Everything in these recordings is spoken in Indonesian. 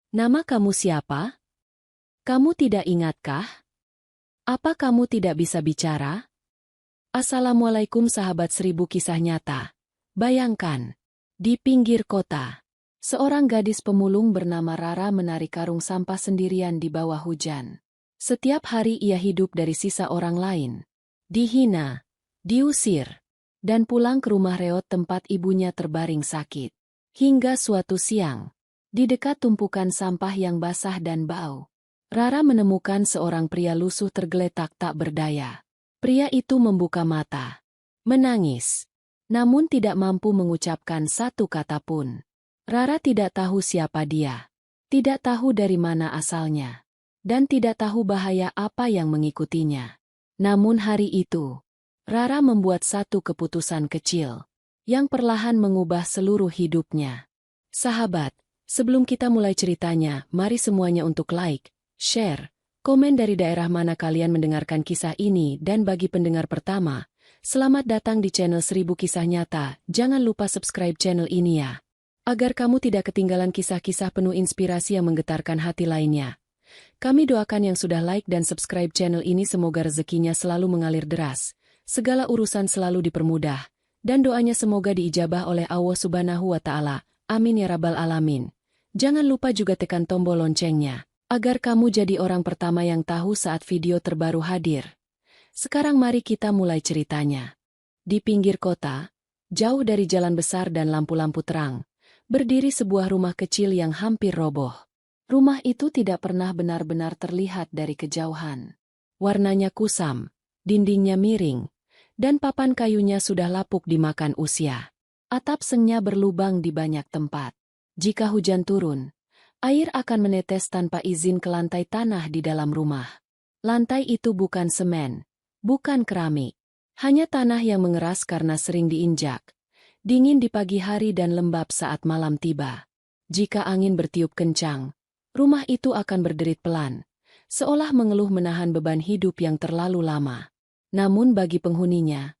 Nama kamu siapa? Kamu tidak ingatkah? Apa kamu tidak bisa bicara? Assalamualaikum sahabat 1000 kisah nyata. Bayangkan, di pinggir kota, seorang gadis pemulung bernama Rara menarik karung sampah sendirian di bawah hujan. Setiap hari ia hidup dari sisa orang lain. Dihina, diusir, dan pulang ke rumah reot tempat ibunya terbaring sakit. Hingga suatu siang, di dekat tumpukan sampah yang basah dan bau, Rara menemukan seorang pria lusuh tergeletak tak berdaya. Pria itu membuka mata, menangis, namun tidak mampu mengucapkan satu kata pun. Rara tidak tahu siapa dia, tidak tahu dari mana asalnya, dan tidak tahu bahaya apa yang mengikutinya. Namun hari itu, Rara membuat satu keputusan kecil, yang perlahan mengubah seluruh hidupnya. Sahabat, sebelum kita mulai ceritanya, mari semuanya untuk like, share, komen dari daerah mana kalian mendengarkan kisah ini, dan bagi pendengar pertama, selamat datang di channel 1000 Kisah Nyata. Jangan lupa subscribe channel ini ya, agar kamu tidak ketinggalan kisah-kisah penuh inspirasi yang menggetarkan hati lainnya. Kami doakan yang sudah like dan subscribe channel ini semoga rezekinya selalu mengalir deras, segala urusan selalu dipermudah, dan doanya semoga diijabah oleh Allah Subhanahu wa Ta'ala. Amin ya Rabbal Alamin. Jangan lupa juga tekan tombol loncengnya, agar kamu jadi orang pertama yang tahu saat video terbaru hadir. Sekarang mari kita mulai ceritanya. Di pinggir kota, jauh dari jalan besar dan lampu-lampu terang, berdiri sebuah rumah kecil yang hampir roboh. Rumah itu tidak pernah benar-benar terlihat dari kejauhan. Warnanya kusam, dindingnya miring, dan papan kayunya sudah lapuk dimakan usia. Atap sengnya berlubang di banyak tempat. Jika hujan turun, air akan menetes tanpa izin ke lantai tanah di dalam rumah. Lantai itu bukan semen, bukan keramik, hanya tanah yang mengeras karena sering diinjak. Dingin di pagi hari dan lembab saat malam tiba. Jika angin bertiup kencang, rumah itu akan berderit pelan, seolah mengeluh menahan beban hidup yang terlalu lama. Namun bagi penghuninya,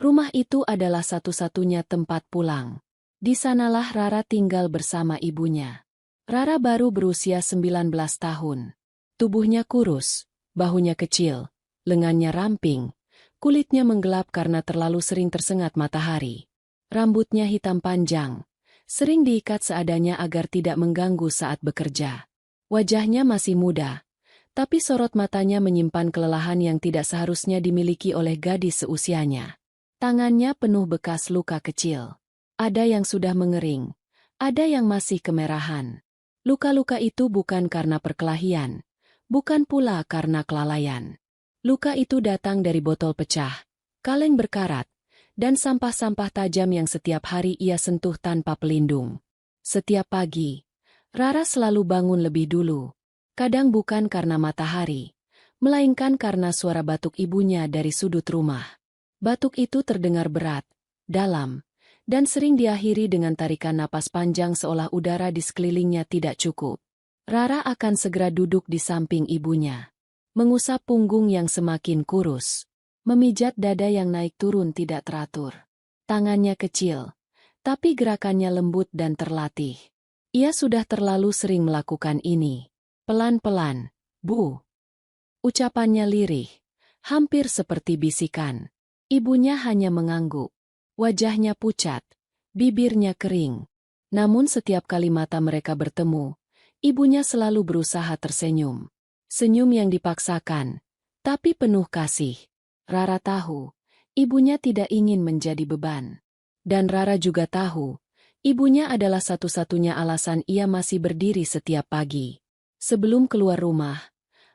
rumah itu adalah satu-satunya tempat pulang. Di sanalah Rara tinggal bersama ibunya. Rara baru berusia 19 tahun. Tubuhnya kurus, bahunya kecil, lengannya ramping, kulitnya menggelap karena terlalu sering tersengat matahari. Rambutnya hitam panjang, sering diikat seadanya agar tidak mengganggu saat bekerja. Wajahnya masih muda, tapi sorot matanya menyimpan kelelahan yang tidak seharusnya dimiliki oleh gadis seusianya. Tangannya penuh bekas luka kecil. Ada yang sudah mengering, ada yang masih kemerahan. Luka-luka itu bukan karena perkelahian, bukan pula karena kelalaian. Luka itu datang dari botol pecah, kaleng berkarat, dan sampah-sampah tajam yang setiap hari ia sentuh tanpa pelindung. Setiap pagi, Rara selalu bangun lebih dulu. Kadang bukan karena matahari, melainkan karena suara batuk ibunya dari sudut rumah. Batuk itu terdengar berat, dalam, dan sering diakhiri dengan tarikan napas panjang seolah udara di sekelilingnya tidak cukup. Rara akan segera duduk di samping ibunya, mengusap punggung yang semakin kurus, memijat dada yang naik turun tidak teratur. Tangannya kecil, tapi gerakannya lembut dan terlatih. Ia sudah terlalu sering melakukan ini. Pelan-pelan, Bu. Ucapannya lirih, hampir seperti bisikan. Ibunya hanya mengangguk. Wajahnya pucat, bibirnya kering. Namun setiap kali mata mereka bertemu, ibunya selalu berusaha tersenyum. Senyum yang dipaksakan, tapi penuh kasih. Rara tahu, ibunya tidak ingin menjadi beban. Dan Rara juga tahu, ibunya adalah satu-satunya alasan ia masih berdiri setiap pagi. Sebelum keluar rumah,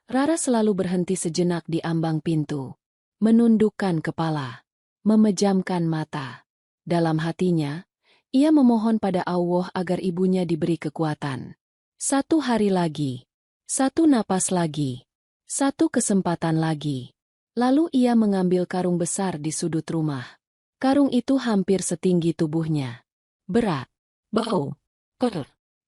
Rara selalu berhenti sejenak di ambang pintu, menundukkan kepala, memejamkan mata. Dalam hatinya, ia memohon pada Allah agar ibunya diberi kekuatan. Satu hari lagi, satu napas lagi, satu kesempatan lagi. Lalu ia mengambil karung besar di sudut rumah. Karung itu hampir setinggi tubuhnya. Berat, bau,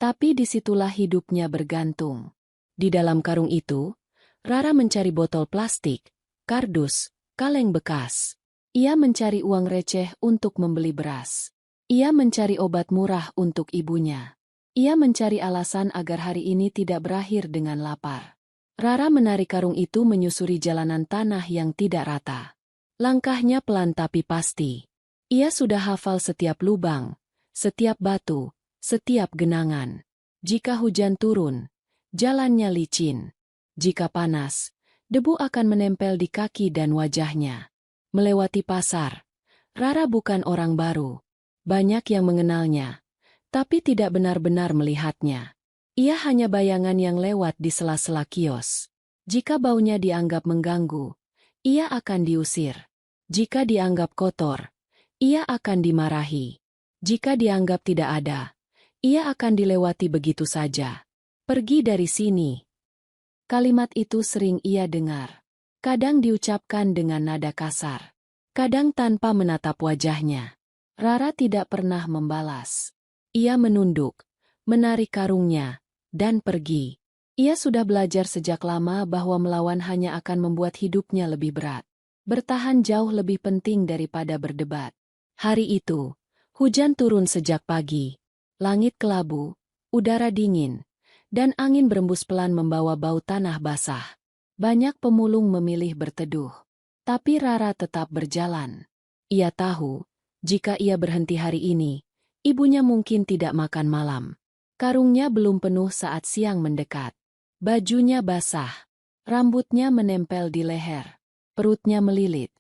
tapi disitulah hidupnya bergantung. Di dalam karung itu, Rara mencari botol plastik, kardus, kaleng bekas. Ia mencari uang receh untuk membeli beras. Ia mencari obat murah untuk ibunya. Ia mencari alasan agar hari ini tidak berakhir dengan lapar. Rara menarik karung itu menyusuri jalanan tanah yang tidak rata. Langkahnya pelan tapi pasti. Ia sudah hafal setiap lubang, setiap batu, setiap genangan. Jika hujan turun, jalannya licin. Jika panas, debu akan menempel di kaki dan wajahnya. Melewati pasar, Rara bukan orang baru. Banyak yang mengenalnya, tapi tidak benar-benar melihatnya. Ia hanya bayangan yang lewat di sela-sela kios. Jika baunya dianggap mengganggu, ia akan diusir. Jika dianggap kotor, ia akan dimarahi. Jika dianggap tidak ada, ia akan dilewati begitu saja. Pergi dari sini. Kalimat itu sering ia dengar. Kadang diucapkan dengan nada kasar. Kadang tanpa menatap wajahnya. Rara tidak pernah membalas. Ia menunduk, menarik karungnya, dan pergi. Ia sudah belajar sejak lama bahwa melawan hanya akan membuat hidupnya lebih berat. Bertahan jauh lebih penting daripada berdebat. Hari itu, hujan turun sejak pagi. Langit kelabu, udara dingin, dan angin berembus pelan membawa bau tanah basah. Banyak pemulung memilih berteduh. Tapi Rara tetap berjalan. Ia tahu, jika ia berhenti hari ini, ibunya mungkin tidak makan malam. Karungnya belum penuh saat siang mendekat. Bajunya basah. Rambutnya menempel di leher. Perutnya melilit.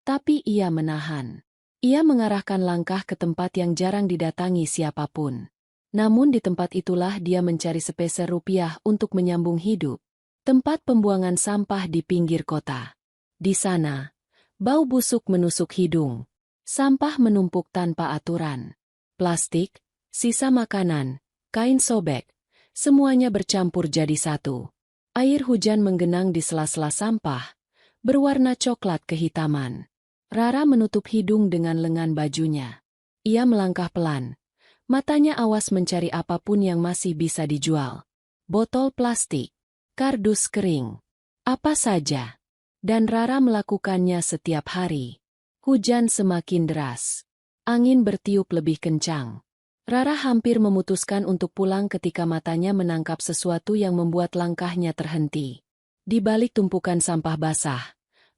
Tapi ia menahan. Ia mengarahkan langkah ke tempat yang jarang didatangi siapapun. Namun di tempat itulah dia mencari sepeser rupiah untuk menyambung hidup. Tempat pembuangan sampah di pinggir kota. Di sana, bau busuk menusuk hidung. Sampah menumpuk tanpa aturan. Plastik, sisa makanan, kain sobek, semuanya bercampur jadi satu. Air hujan menggenang di sela-sela sampah, berwarna coklat kehitaman. Rara menutup hidung dengan lengan bajunya. Ia melangkah pelan. Matanya awas mencari apapun yang masih bisa dijual. Botol plastik, kardus kering, apa saja. Dan Rara melakukannya setiap hari. Hujan semakin deras. Angin bertiup lebih kencang. Rara hampir memutuskan untuk pulang ketika matanya menangkap sesuatu yang membuat langkahnya terhenti. Di balik tumpukan sampah basah,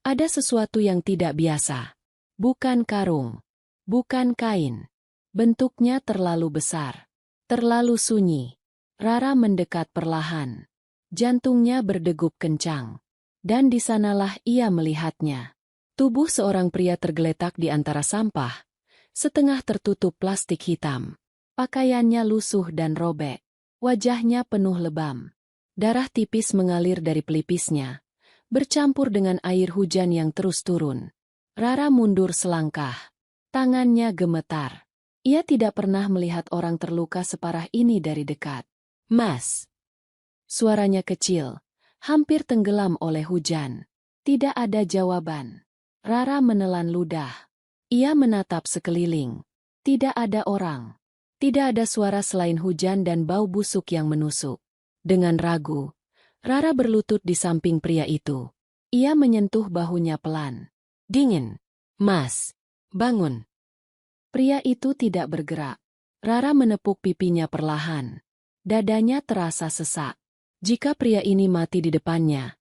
ada sesuatu yang tidak biasa. Bukan karung. Bukan kain. Bentuknya terlalu besar. Terlalu sunyi. Rara mendekat perlahan. Jantungnya berdegup kencang. Dan di sanalah ia melihatnya. Tubuh seorang pria tergeletak di antara sampah, setengah tertutup plastik hitam. Pakaiannya lusuh dan robek. Wajahnya penuh lebam. Darah tipis mengalir dari pelipisnya, bercampur dengan air hujan yang terus turun. Rara mundur selangkah. Tangannya gemetar. Ia tidak pernah melihat orang terluka separah ini dari dekat. "Mas!" Suaranya kecil, hampir tenggelam oleh hujan. Tidak ada jawaban. Rara menelan ludah. Ia menatap sekeliling. Tidak ada orang. Tidak ada suara selain hujan dan bau busuk yang menusuk. Dengan ragu, Rara berlutut di samping pria itu. Ia menyentuh bahunya pelan. "Dingin. Mas, bangun." Pria itu tidak bergerak. Rara menepuk pipinya perlahan. Dadanya terasa sesak. Jika pria ini mati di depannya,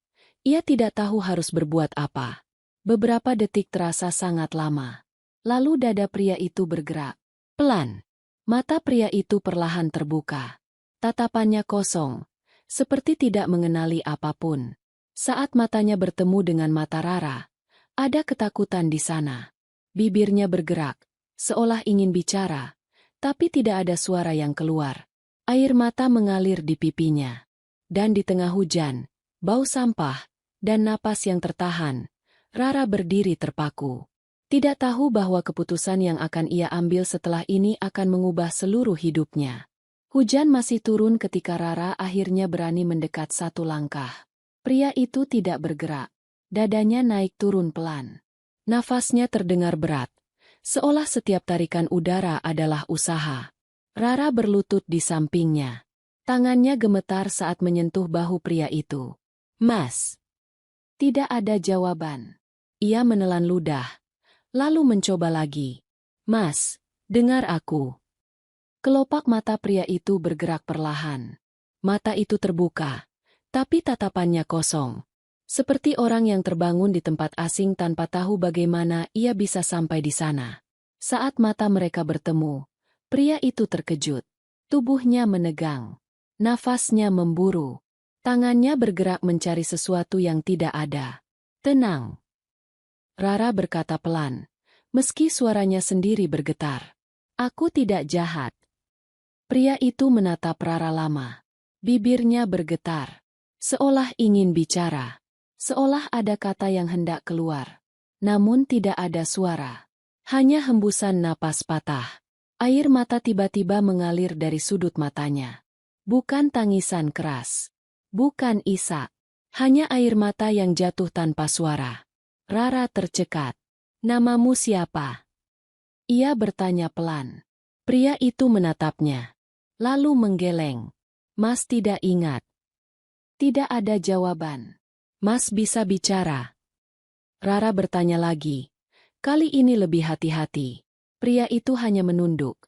ia tidak tahu harus berbuat apa. Beberapa detik terasa sangat lama. Lalu dada pria itu bergerak. Pelan. Mata pria itu perlahan terbuka. Tatapannya kosong, seperti tidak mengenali apapun. Saat matanya bertemu dengan mata Rara, ada ketakutan di sana. Bibirnya bergerak, seolah ingin bicara, tapi tidak ada suara yang keluar. Air mata mengalir di pipinya. Dan di tengah hujan, bau sampah, dan napas yang tertahan, Rara berdiri terpaku. Tidak tahu bahwa keputusan yang akan ia ambil setelah ini akan mengubah seluruh hidupnya. Hujan masih turun ketika Rara akhirnya berani mendekat satu langkah. Pria itu tidak bergerak. Dadanya naik turun pelan. Nafasnya terdengar berat, seolah setiap tarikan udara adalah usaha. Rara berlutut di sampingnya. Tangannya gemetar saat menyentuh bahu pria itu. "Mas." Tidak ada jawaban. Ia menelan ludah, lalu mencoba lagi. "Mas, dengar aku." Kelopak mata pria itu bergerak perlahan. Mata itu terbuka, tapi tatapannya kosong. Seperti orang yang terbangun di tempat asing tanpa tahu bagaimana ia bisa sampai di sana. Saat mata mereka bertemu, pria itu terkejut. Tubuhnya menegang. Nafasnya memburu. Tangannya bergerak mencari sesuatu yang tidak ada. Tenang. Rara berkata pelan, meski suaranya sendiri bergetar. Aku tidak jahat. Pria itu menatap Rara lama. Bibirnya bergetar. Seolah ingin bicara. Seolah ada kata yang hendak keluar. Namun tidak ada suara. Hanya hembusan napas patah. Air mata tiba-tiba mengalir dari sudut matanya. Bukan tangisan keras. Bukan isak. Hanya air mata yang jatuh tanpa suara. Rara tercekat. Namamu siapa? Ia bertanya pelan. Pria itu menatapnya. Lalu menggeleng. Mas tidak ingat. Tidak ada jawaban. Mas bisa bicara. Rara bertanya lagi. Kali ini lebih hati-hati. Pria itu hanya menunduk.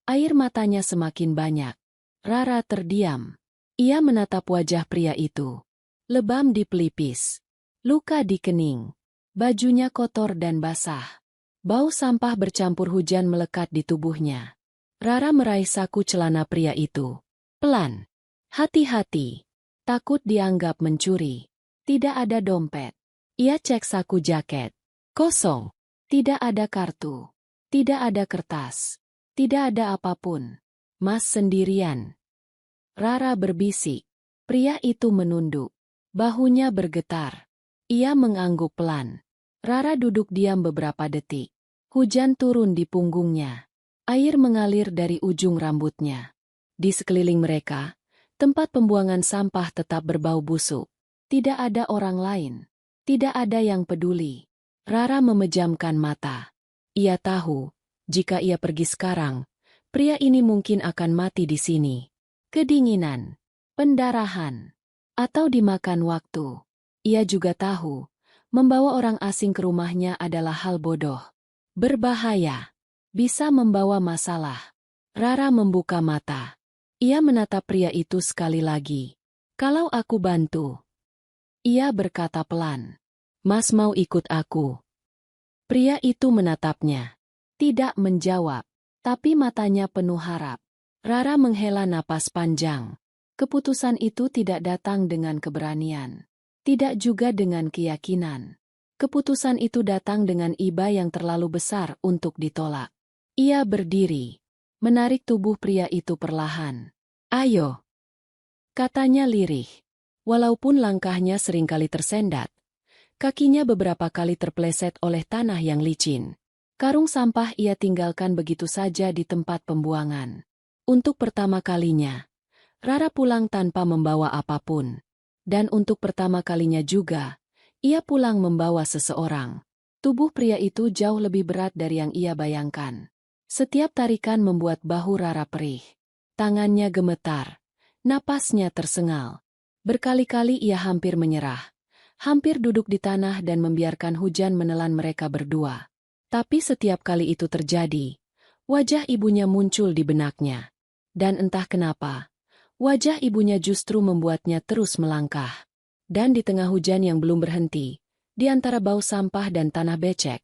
Air matanya semakin banyak. Rara terdiam. Ia menatap wajah pria itu. Lebam di pelipis. Luka di kening. Bajunya kotor dan basah. Bau sampah bercampur hujan melekat di tubuhnya. Rara meraih saku celana pria itu. Pelan. Hati-hati. Takut dianggap mencuri. Tidak ada dompet. Ia cek saku jaket. Kosong. Tidak ada kartu. Tidak ada kertas. Tidak ada apapun. Mas sendirian. Rara berbisik. Pria itu menunduk. Bahunya bergetar. Ia mengangguk pelan. Rara duduk diam beberapa detik. Hujan turun di punggungnya. Air mengalir dari ujung rambutnya. Di sekeliling mereka, tempat pembuangan sampah tetap berbau busuk. Tidak ada orang lain. Tidak ada yang peduli. Rara memejamkan mata. Ia tahu, jika ia pergi sekarang, pria ini mungkin akan mati di sini. Kedinginan, pendarahan, atau dimakan waktu. Ia juga tahu, membawa orang asing ke rumahnya adalah hal bodoh. Berbahaya. Bisa membawa masalah. Rara membuka mata. Ia menatap pria itu sekali lagi. Kalau aku bantu. Ia berkata pelan. Mas mau ikut aku? Pria itu menatapnya. Tidak menjawab. Tapi matanya penuh harap. Rara menghela napas panjang. Keputusan itu tidak datang dengan keberanian. Tidak juga dengan keyakinan. Keputusan itu datang dengan iba yang terlalu besar untuk ditolak. Ia berdiri. Menarik tubuh pria itu perlahan. Ayo. Katanya lirih. Walaupun langkahnya seringkali tersendat. Kakinya beberapa kali terpeleset oleh tanah yang licin. Karung sampah ia tinggalkan begitu saja di tempat pembuangan. Untuk pertama kalinya, Rara pulang tanpa membawa apapun. Dan untuk pertama kalinya juga, ia pulang membawa seseorang. Tubuh pria itu jauh lebih berat dari yang ia bayangkan. Setiap tarikan membuat bahu Rara perih. Tangannya gemetar. Napasnya tersengal. Berkali-kali ia hampir menyerah. Hampir duduk di tanah dan membiarkan hujan menelan mereka berdua. Tapi setiap kali itu terjadi, wajah ibunya muncul di benaknya. Dan entah kenapa, wajah ibunya justru membuatnya terus melangkah. Dan di tengah hujan yang belum berhenti, di antara bau sampah dan tanah becek,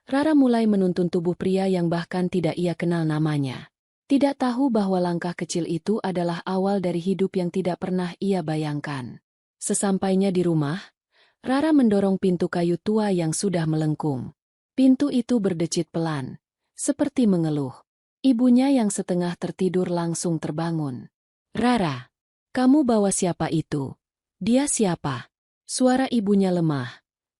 Rara mulai menuntun tubuh pria yang bahkan tidak ia kenal namanya. Tidak tahu bahwa langkah kecil itu adalah awal dari hidup yang tidak pernah ia bayangkan. Sesampainya di rumah, Rara mendorong pintu kayu tua yang sudah melengkung. Pintu itu berdecit pelan, seperti mengeluh. Ibunya yang setengah tertidur langsung terbangun. Rara, kamu bawa siapa itu? Dia siapa? Suara ibunya lemah,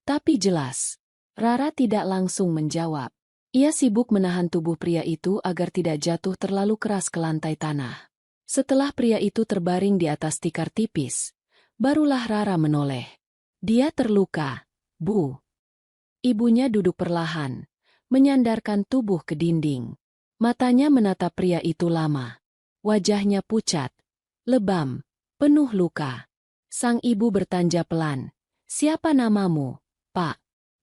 tapi jelas. Rara tidak langsung menjawab. Ia sibuk menahan tubuh pria itu agar tidak jatuh terlalu keras ke lantai tanah. Setelah pria itu terbaring di atas tikar tipis, barulah Rara menoleh. Dia terluka, Bu. Ibunya duduk perlahan, menyandarkan tubuh ke dinding. Matanya menatap pria itu lama. Wajahnya pucat, lebam, penuh luka. Sang ibu bertanya pelan, "Siapa namamu, Pak?"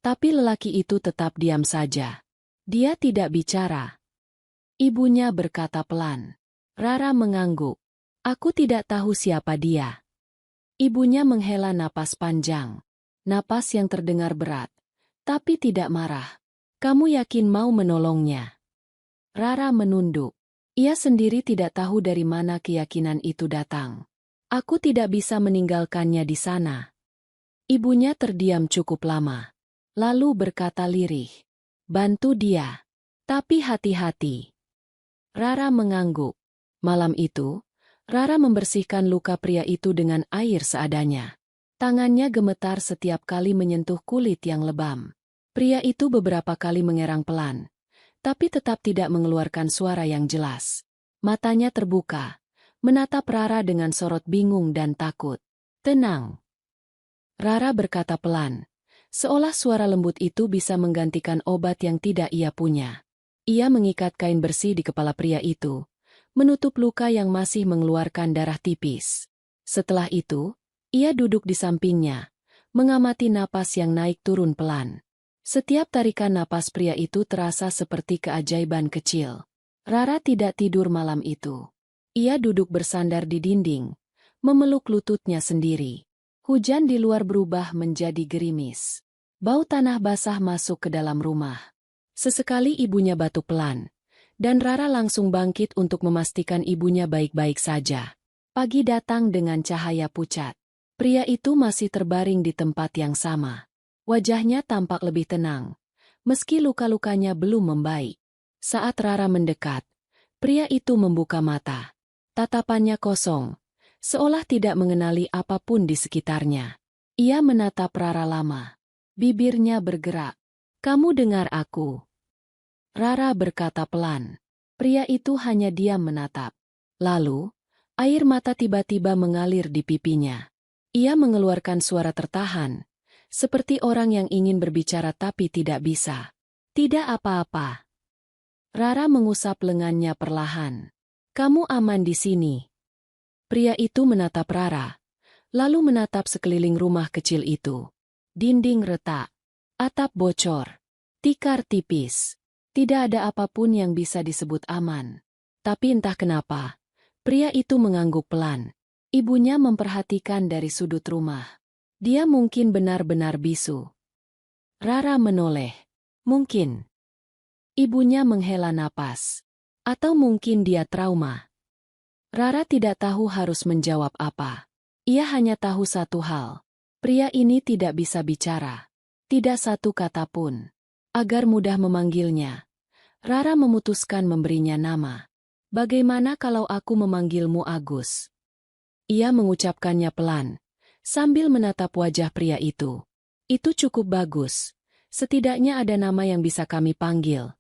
Tapi lelaki itu tetap diam saja. Dia tidak bicara. Ibunya berkata pelan, Rara mengangguk. Aku tidak tahu siapa dia. Ibunya menghela napas panjang. Napas yang terdengar berat, tapi tidak marah. Kamu yakin mau menolongnya? Rara menunduk. Ia sendiri tidak tahu dari mana keyakinan itu datang. Aku tidak bisa meninggalkannya di sana. Ibunya terdiam cukup lama. Lalu berkata lirih. Bantu dia. Tapi hati-hati. Rara mengangguk. Malam itu, Rara membersihkan luka pria itu dengan air seadanya. Tangannya gemetar setiap kali menyentuh kulit yang lebam. Pria itu beberapa kali mengerang pelan, tapi tetap tidak mengeluarkan suara yang jelas. Matanya terbuka, menatap Rara dengan sorot bingung dan takut. Tenang. Rara berkata pelan, seolah suara lembut itu bisa menggantikan obat yang tidak ia punya. Ia mengikat kain bersih di kepala pria itu, menutup luka yang masih mengeluarkan darah tipis. Setelah itu, ia duduk di sampingnya, mengamati napas yang naik turun pelan. Setiap tarikan napas pria itu terasa seperti keajaiban kecil. Rara tidak tidur malam itu. Ia duduk bersandar di dinding, memeluk lututnya sendiri. Hujan di luar berubah menjadi gerimis. Bau tanah basah masuk ke dalam rumah. Sesekali ibunya batuk pelan. Dan Rara langsung bangkit untuk memastikan ibunya baik-baik saja. Pagi datang dengan cahaya pucat. Pria itu masih terbaring di tempat yang sama. Wajahnya tampak lebih tenang, meski luka-lukanya belum membaik. Saat Rara mendekat, pria itu membuka mata. Tatapannya kosong, seolah tidak mengenali apapun di sekitarnya. Ia menatap Rara lama. Bibirnya bergerak. Kamu dengar aku? Rara berkata pelan. Pria itu hanya diam menatap. Lalu, air mata tiba-tiba mengalir di pipinya. Ia mengeluarkan suara tertahan, seperti orang yang ingin berbicara tapi tidak bisa. Tidak apa-apa. Rara mengusap lengannya perlahan. Kamu aman di sini. Pria itu menatap Rara, lalu menatap sekeliling rumah kecil itu. Dinding retak, atap bocor, tikar tipis. Tidak ada apapun yang bisa disebut aman. Tapi entah kenapa, pria itu mengangguk pelan. Ibunya memperhatikan dari sudut rumah. Dia mungkin benar-benar bisu. Rara menoleh. Mungkin. Ibunya menghela napas. Atau mungkin dia trauma. Rara tidak tahu harus menjawab apa. Ia hanya tahu satu hal. Pria ini tidak bisa bicara. Tidak satu kata pun. Agar mudah memanggilnya, Rara memutuskan memberinya nama. Bagaimana kalau aku memanggilmu Agus? Ia mengucapkannya pelan, sambil menatap wajah pria itu. Itu cukup bagus. Setidaknya ada nama yang bisa kami panggil.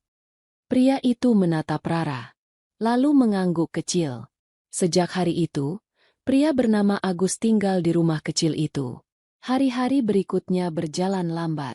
Pria itu menatap Rara, lalu mengangguk kecil. Sejak hari itu, pria bernama Agus tinggal di rumah kecil itu. Hari-hari berikutnya berjalan lambat.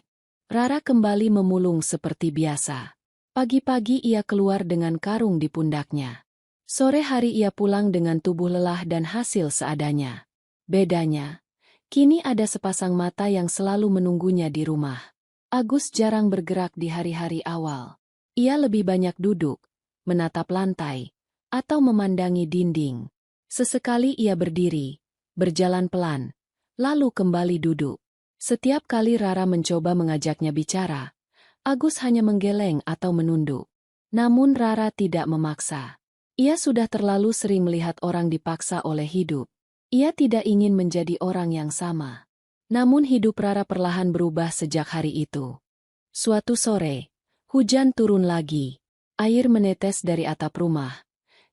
Rara kembali memulung seperti biasa. Pagi-pagi ia keluar dengan karung di pundaknya. Sore hari ia pulang dengan tubuh lelah dan hasil seadanya. Bedanya, kini ada sepasang mata yang selalu menunggunya di rumah. Agus jarang bergerak di hari-hari awal. Ia lebih banyak duduk, menatap lantai, atau memandangi dinding. Sesekali ia berdiri, berjalan pelan, lalu kembali duduk. Setiap kali Rara mencoba mengajaknya bicara, Agus hanya menggeleng atau menunduk. Namun Rara tidak memaksa. Ia sudah terlalu sering melihat orang dipaksa oleh hidup. Ia tidak ingin menjadi orang yang sama. Namun hidup Rara perlahan berubah sejak hari itu. Suatu sore, hujan turun lagi. Air menetes dari atap rumah,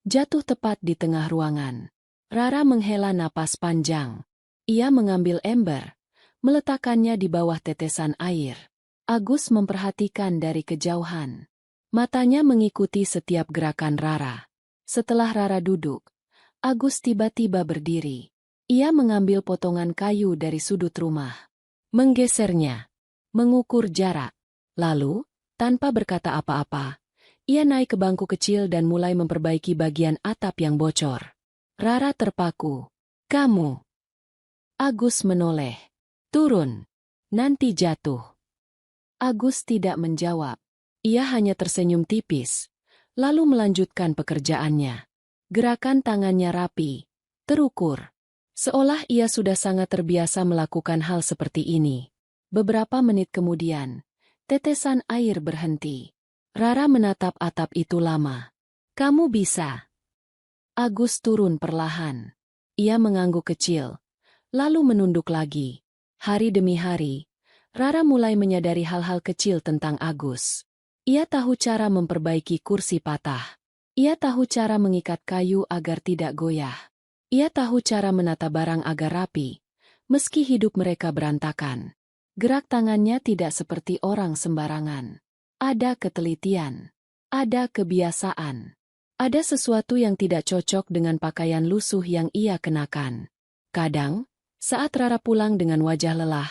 jatuh tepat di tengah ruangan. Rara menghela napas panjang. Ia mengambil ember, meletakkannya di bawah tetesan air. Agus memperhatikan dari kejauhan. Matanya mengikuti setiap gerakan Rara. Setelah Rara duduk, Agus tiba-tiba berdiri. Ia mengambil potongan kayu dari sudut rumah, menggesernya, mengukur jarak. Lalu, tanpa berkata apa-apa, ia naik ke bangku kecil dan mulai memperbaiki bagian atap yang bocor. Rara terpaku. Kamu. Agus menoleh. Turun. Nanti jatuh. Agus tidak menjawab. Ia hanya tersenyum tipis, lalu melanjutkan pekerjaannya. Gerakan tangannya rapi, terukur. Seolah ia sudah sangat terbiasa melakukan hal seperti ini. Beberapa menit kemudian, tetesan air berhenti. Rara menatap atap itu lama. Kamu bisa. Agus turun perlahan. Ia mengangguk kecil, lalu menunduk lagi. Hari demi hari, Rara mulai menyadari hal-hal kecil tentang Agus. Ia tahu cara memperbaiki kursi patah. Ia tahu cara mengikat kayu agar tidak goyah. Ia tahu cara menata barang agar rapi, meski hidup mereka berantakan. Gerak tangannya tidak seperti orang sembarangan. Ada ketelitian. Ada kebiasaan. Ada sesuatu yang tidak cocok dengan pakaian lusuh yang ia kenakan. Kadang, saat Rara pulang dengan wajah lelah,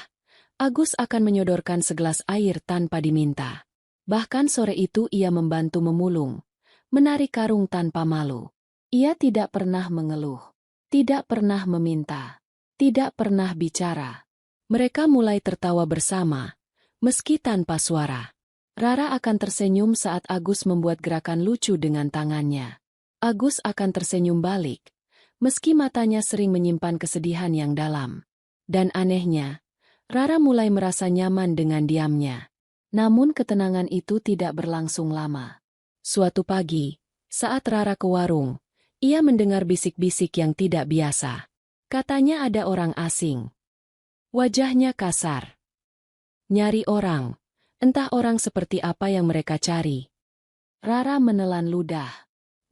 Agus akan menyodorkan segelas air tanpa diminta. Bahkan sore itu ia membantu memulung, menarik karung tanpa malu. Ia tidak pernah mengeluh, tidak pernah meminta, tidak pernah bicara. Mereka mulai tertawa bersama, meski tanpa suara. Rara akan tersenyum saat Agus membuat gerakan lucu dengan tangannya. Agus akan tersenyum balik, meski matanya sering menyimpan kesedihan yang dalam. Dan anehnya, Rara mulai merasa nyaman dengan diamnya. Namun ketenangan itu tidak berlangsung lama. Suatu pagi, saat Rara ke warung, ia mendengar bisik-bisik yang tidak biasa. Katanya ada orang asing. Wajahnya kasar. Nyari orang. Entah orang seperti apa yang mereka cari. Rara menelan ludah.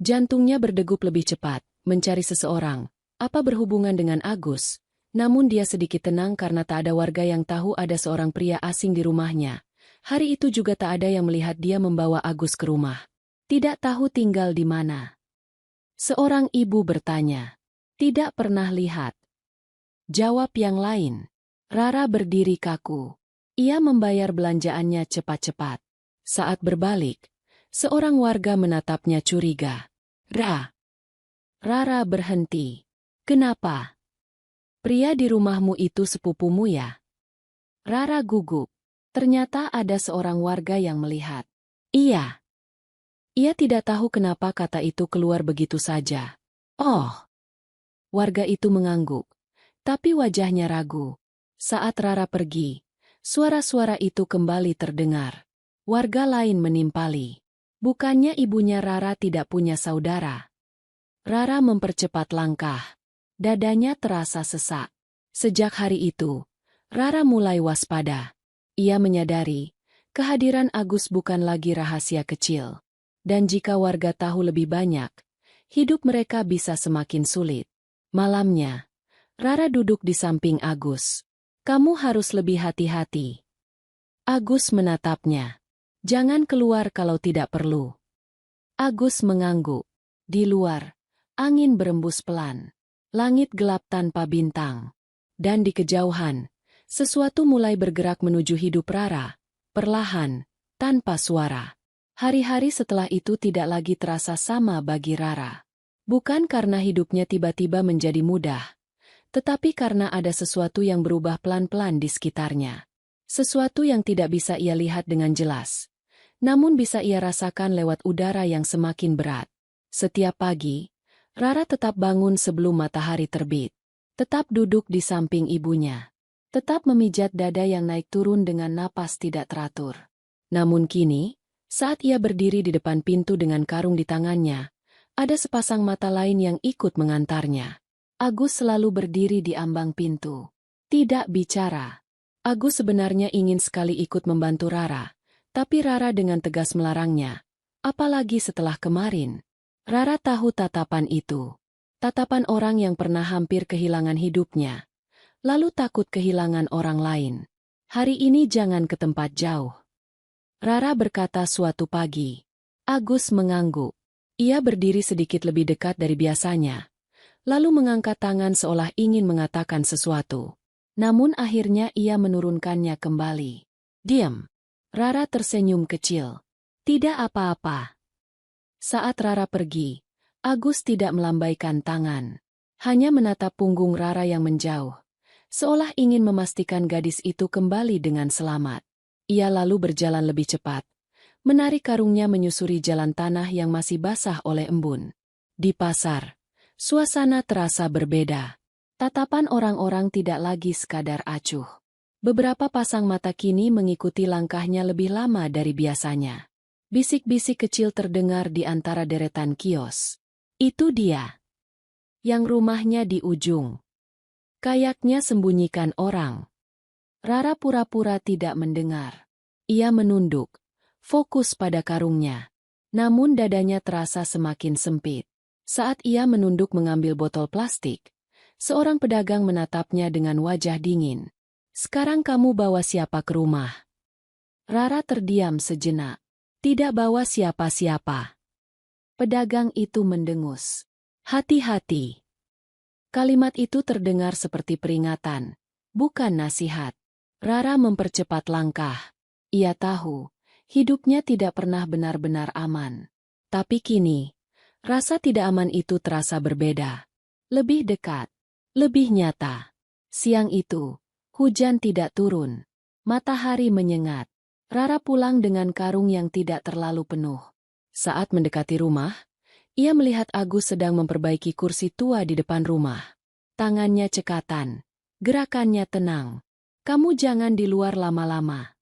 Jantungnya berdegup lebih cepat, mencari seseorang. Apa berhubungan dengan Agus? Namun dia sedikit tenang karena tak ada warga yang tahu ada seorang pria asing di rumahnya. Hari itu juga tak ada yang melihat dia membawa Agus ke rumah. Tidak tahu tinggal di mana. Seorang ibu bertanya. Tidak pernah lihat. Jawab yang lain. Rara berdiri kaku. Ia membayar belanjaannya cepat-cepat. Saat berbalik, seorang warga menatapnya curiga. Rara berhenti. Kenapa? Pria di rumahmu itu sepupumu ya? Rara gugup. Ternyata ada seorang warga yang melihat. Iya. Ia tidak tahu kenapa kata itu keluar begitu saja. Oh. Warga itu mengangguk. Tapi wajahnya ragu. Saat Rara pergi, suara-suara itu kembali terdengar. Warga lain menimpali. Bukannya ibunya Rara tidak punya saudara. Rara mempercepat langkah. Dadanya terasa sesak. Sejak hari itu, Rara mulai waspada. Ia menyadari, kehadiran Agus bukan lagi rahasia kecil. Dan jika warga tahu lebih banyak, hidup mereka bisa semakin sulit. Malamnya, Rara duduk di samping Agus. Kamu harus lebih hati-hati. Agus menatapnya. Jangan keluar kalau tidak perlu. Agus mengangguk. Di luar, angin berembus pelan. Langit gelap tanpa bintang. Dan di kejauhan, sesuatu mulai bergerak menuju hidup Rara. Perlahan, tanpa suara. Hari-hari setelah itu tidak lagi terasa sama bagi Rara. Bukan karena hidupnya tiba-tiba menjadi mudah, tetapi karena ada sesuatu yang berubah pelan-pelan di sekitarnya. Sesuatu yang tidak bisa ia lihat dengan jelas, namun bisa ia rasakan lewat udara yang semakin berat. Setiap pagi, Rara tetap bangun sebelum matahari terbit. Tetap duduk di samping ibunya. Tetap memijat dada yang naik turun dengan napas tidak teratur. Namun kini, saat ia berdiri di depan pintu dengan karung di tangannya, ada sepasang mata lain yang ikut mengantarnya. Agus selalu berdiri di ambang pintu. Tidak bicara. Agus sebenarnya ingin sekali ikut membantu Rara, tapi Rara dengan tegas melarangnya. Apalagi setelah kemarin. Rara tahu tatapan itu. Tatapan orang yang pernah hampir kehilangan hidupnya. Lalu takut kehilangan orang lain. Hari ini jangan ke tempat jauh. Rara berkata suatu pagi. Agus mengangguk. Ia berdiri sedikit lebih dekat dari biasanya. Lalu mengangkat tangan seolah ingin mengatakan sesuatu. Namun akhirnya ia menurunkannya kembali. Diam. Rara tersenyum kecil. Tidak apa-apa. Saat Rara pergi, Agus tidak melambaikan tangan. Hanya menatap punggung Rara yang menjauh. Seolah ingin memastikan gadis itu kembali dengan selamat. Ia lalu berjalan lebih cepat. Menarik karungnya menyusuri jalan tanah yang masih basah oleh embun. Di pasar, suasana terasa berbeda. Tatapan orang-orang tidak lagi sekadar acuh. Beberapa pasang mata kini mengikuti langkahnya lebih lama dari biasanya. Bisik-bisik kecil terdengar di antara deretan kios. Itu dia. Yang rumahnya di ujung. Kayaknya sembunyikan orang. Rara pura-pura tidak mendengar. Ia menunduk, fokus pada karungnya. Namun dadanya terasa semakin sempit. Saat ia menunduk mengambil botol plastik, seorang pedagang menatapnya dengan wajah dingin. Sekarang kamu bawa siapa ke rumah? Rara terdiam sejenak. Tidak bawa siapa-siapa. Pedagang itu mendengus. Hati-hati. Kalimat itu terdengar seperti peringatan, bukan nasihat. Rara mempercepat langkah. Ia tahu, hidupnya tidak pernah benar-benar aman. Tapi kini, rasa tidak aman itu terasa berbeda. Lebih dekat. Lebih nyata. Siang itu, hujan tidak turun. Matahari menyengat. Rara pulang dengan karung yang tidak terlalu penuh. Saat mendekati rumah, ia melihat Agus sedang memperbaiki kursi tua di depan rumah. Tangannya cekatan. Gerakannya tenang. Kamu jangan di luar lama-lama.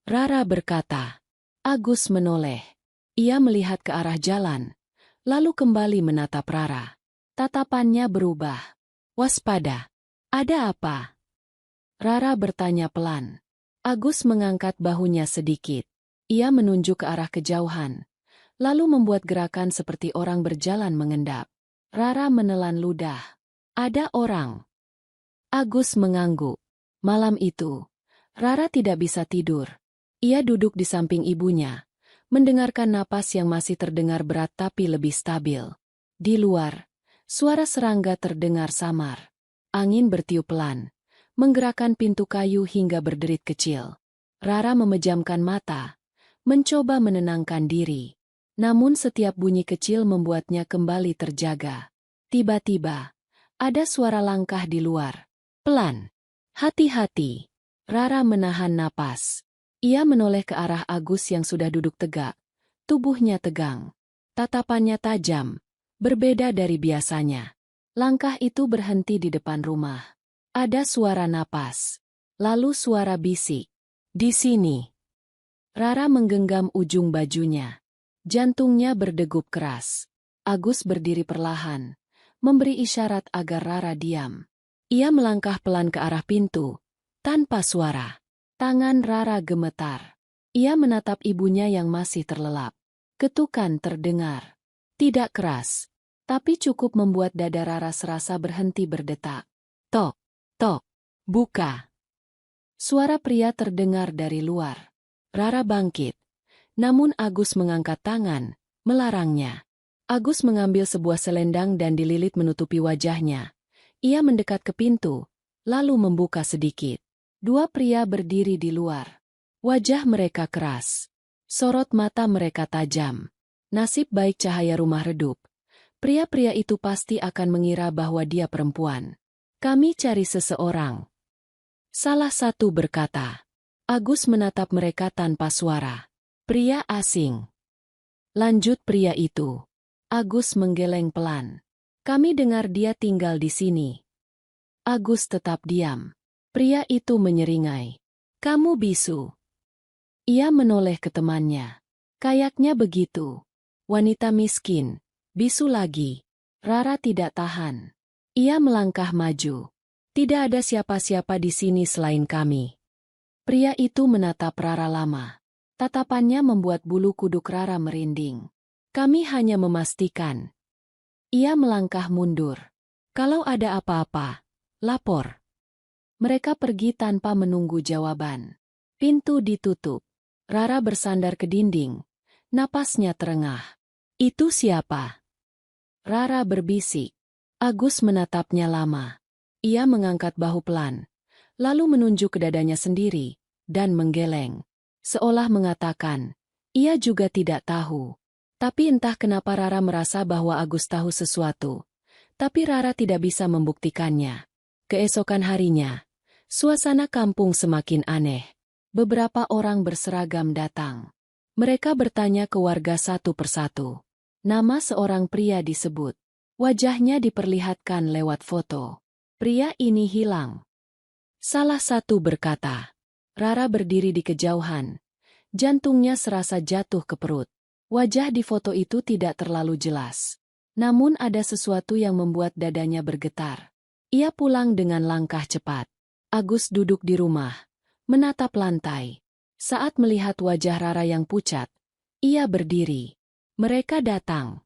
Rara berkata. Agus menoleh. Ia melihat ke arah jalan, lalu kembali menatap Rara. Tatapannya berubah. Waspada. Ada apa? Rara bertanya pelan. Agus mengangkat bahunya sedikit. Ia menunjuk ke arah kejauhan, lalu membuat gerakan seperti orang berjalan mengendap. Rara menelan ludah. Ada orang. Agus mengangguk. Malam itu, Rara tidak bisa tidur. Ia duduk di samping ibunya, mendengarkan napas yang masih terdengar berat tapi lebih stabil. Di luar, suara serangga terdengar samar. Angin bertiup pelan, menggerakkan pintu kayu hingga berderit kecil. Rara memejamkan mata, mencoba menenangkan diri. Namun setiap bunyi kecil membuatnya kembali terjaga. Tiba-tiba, ada suara langkah di luar. Pelan. Hati-hati. Rara menahan napas. Ia menoleh ke arah Agus yang sudah duduk tegak. Tubuhnya tegang. Tatapannya tajam. Berbeda dari biasanya. Langkah itu berhenti di depan rumah. Ada suara napas. Lalu suara bisik. Di sini. Rara menggenggam ujung bajunya. Jantungnya berdegup keras. Agus berdiri perlahan, memberi isyarat agar Rara diam. Ia melangkah pelan ke arah pintu, tanpa suara. Tangan Rara gemetar. Ia menatap ibunya yang masih terlelap. Ketukan terdengar. Tidak keras, tapi cukup membuat dada Rara serasa berhenti berdetak. Tok, tok, buka. Suara pria terdengar dari luar. Rara bangkit. Namun Agus mengangkat tangan, melarangnya. Agus mengambil sebuah selendang dan dililit menutupi wajahnya. Ia mendekat ke pintu, lalu membuka sedikit. Dua pria berdiri di luar. Wajah mereka keras. Sorot mata mereka tajam. Nasib baik cahaya rumah redup. Pria-pria itu pasti akan mengira bahwa dia perempuan. Kami cari seseorang. Salah satu berkata. Agus menatap mereka tanpa suara. Pria asing. Lanjut pria itu. Agus menggeleng pelan. Kami dengar dia tinggal di sini. Agus tetap diam. Pria itu menyeringai. Kamu bisu. Ia menoleh ke temannya. Kayaknya begitu. Wanita miskin. Bisu lagi. Rara tidak tahan. Ia melangkah maju. Tidak ada siapa-siapa di sini selain kami. Pria itu menatap Rara lama. Tatapannya membuat bulu kuduk Rara merinding. Kami hanya memastikan. Ia melangkah mundur. Kalau ada apa-apa, lapor. Mereka pergi tanpa menunggu jawaban. Pintu ditutup. Rara bersandar ke dinding. Napasnya terengah. Itu siapa? Rara berbisik. Agus menatapnya lama. Ia mengangkat bahu pelan, lalu menunjuk ke dadanya sendiri, dan menggeleng. Seolah mengatakan, ia juga tidak tahu. Tapi entah kenapa Rara merasa bahwa Agus tahu sesuatu. Tapi Rara tidak bisa membuktikannya. Keesokan harinya, suasana kampung semakin aneh. Beberapa orang berseragam datang. Mereka bertanya ke warga satu persatu. Nama seorang pria disebut. Wajahnya diperlihatkan lewat foto. Pria ini hilang. Salah satu berkata. Rara berdiri di kejauhan. Jantungnya serasa jatuh ke perut. Wajah di foto itu tidak terlalu jelas. Namun ada sesuatu yang membuat dadanya bergetar. Ia pulang dengan langkah cepat. Agus duduk di rumah, menatap lantai. Saat melihat wajah Rara yang pucat, ia berdiri. Mereka datang.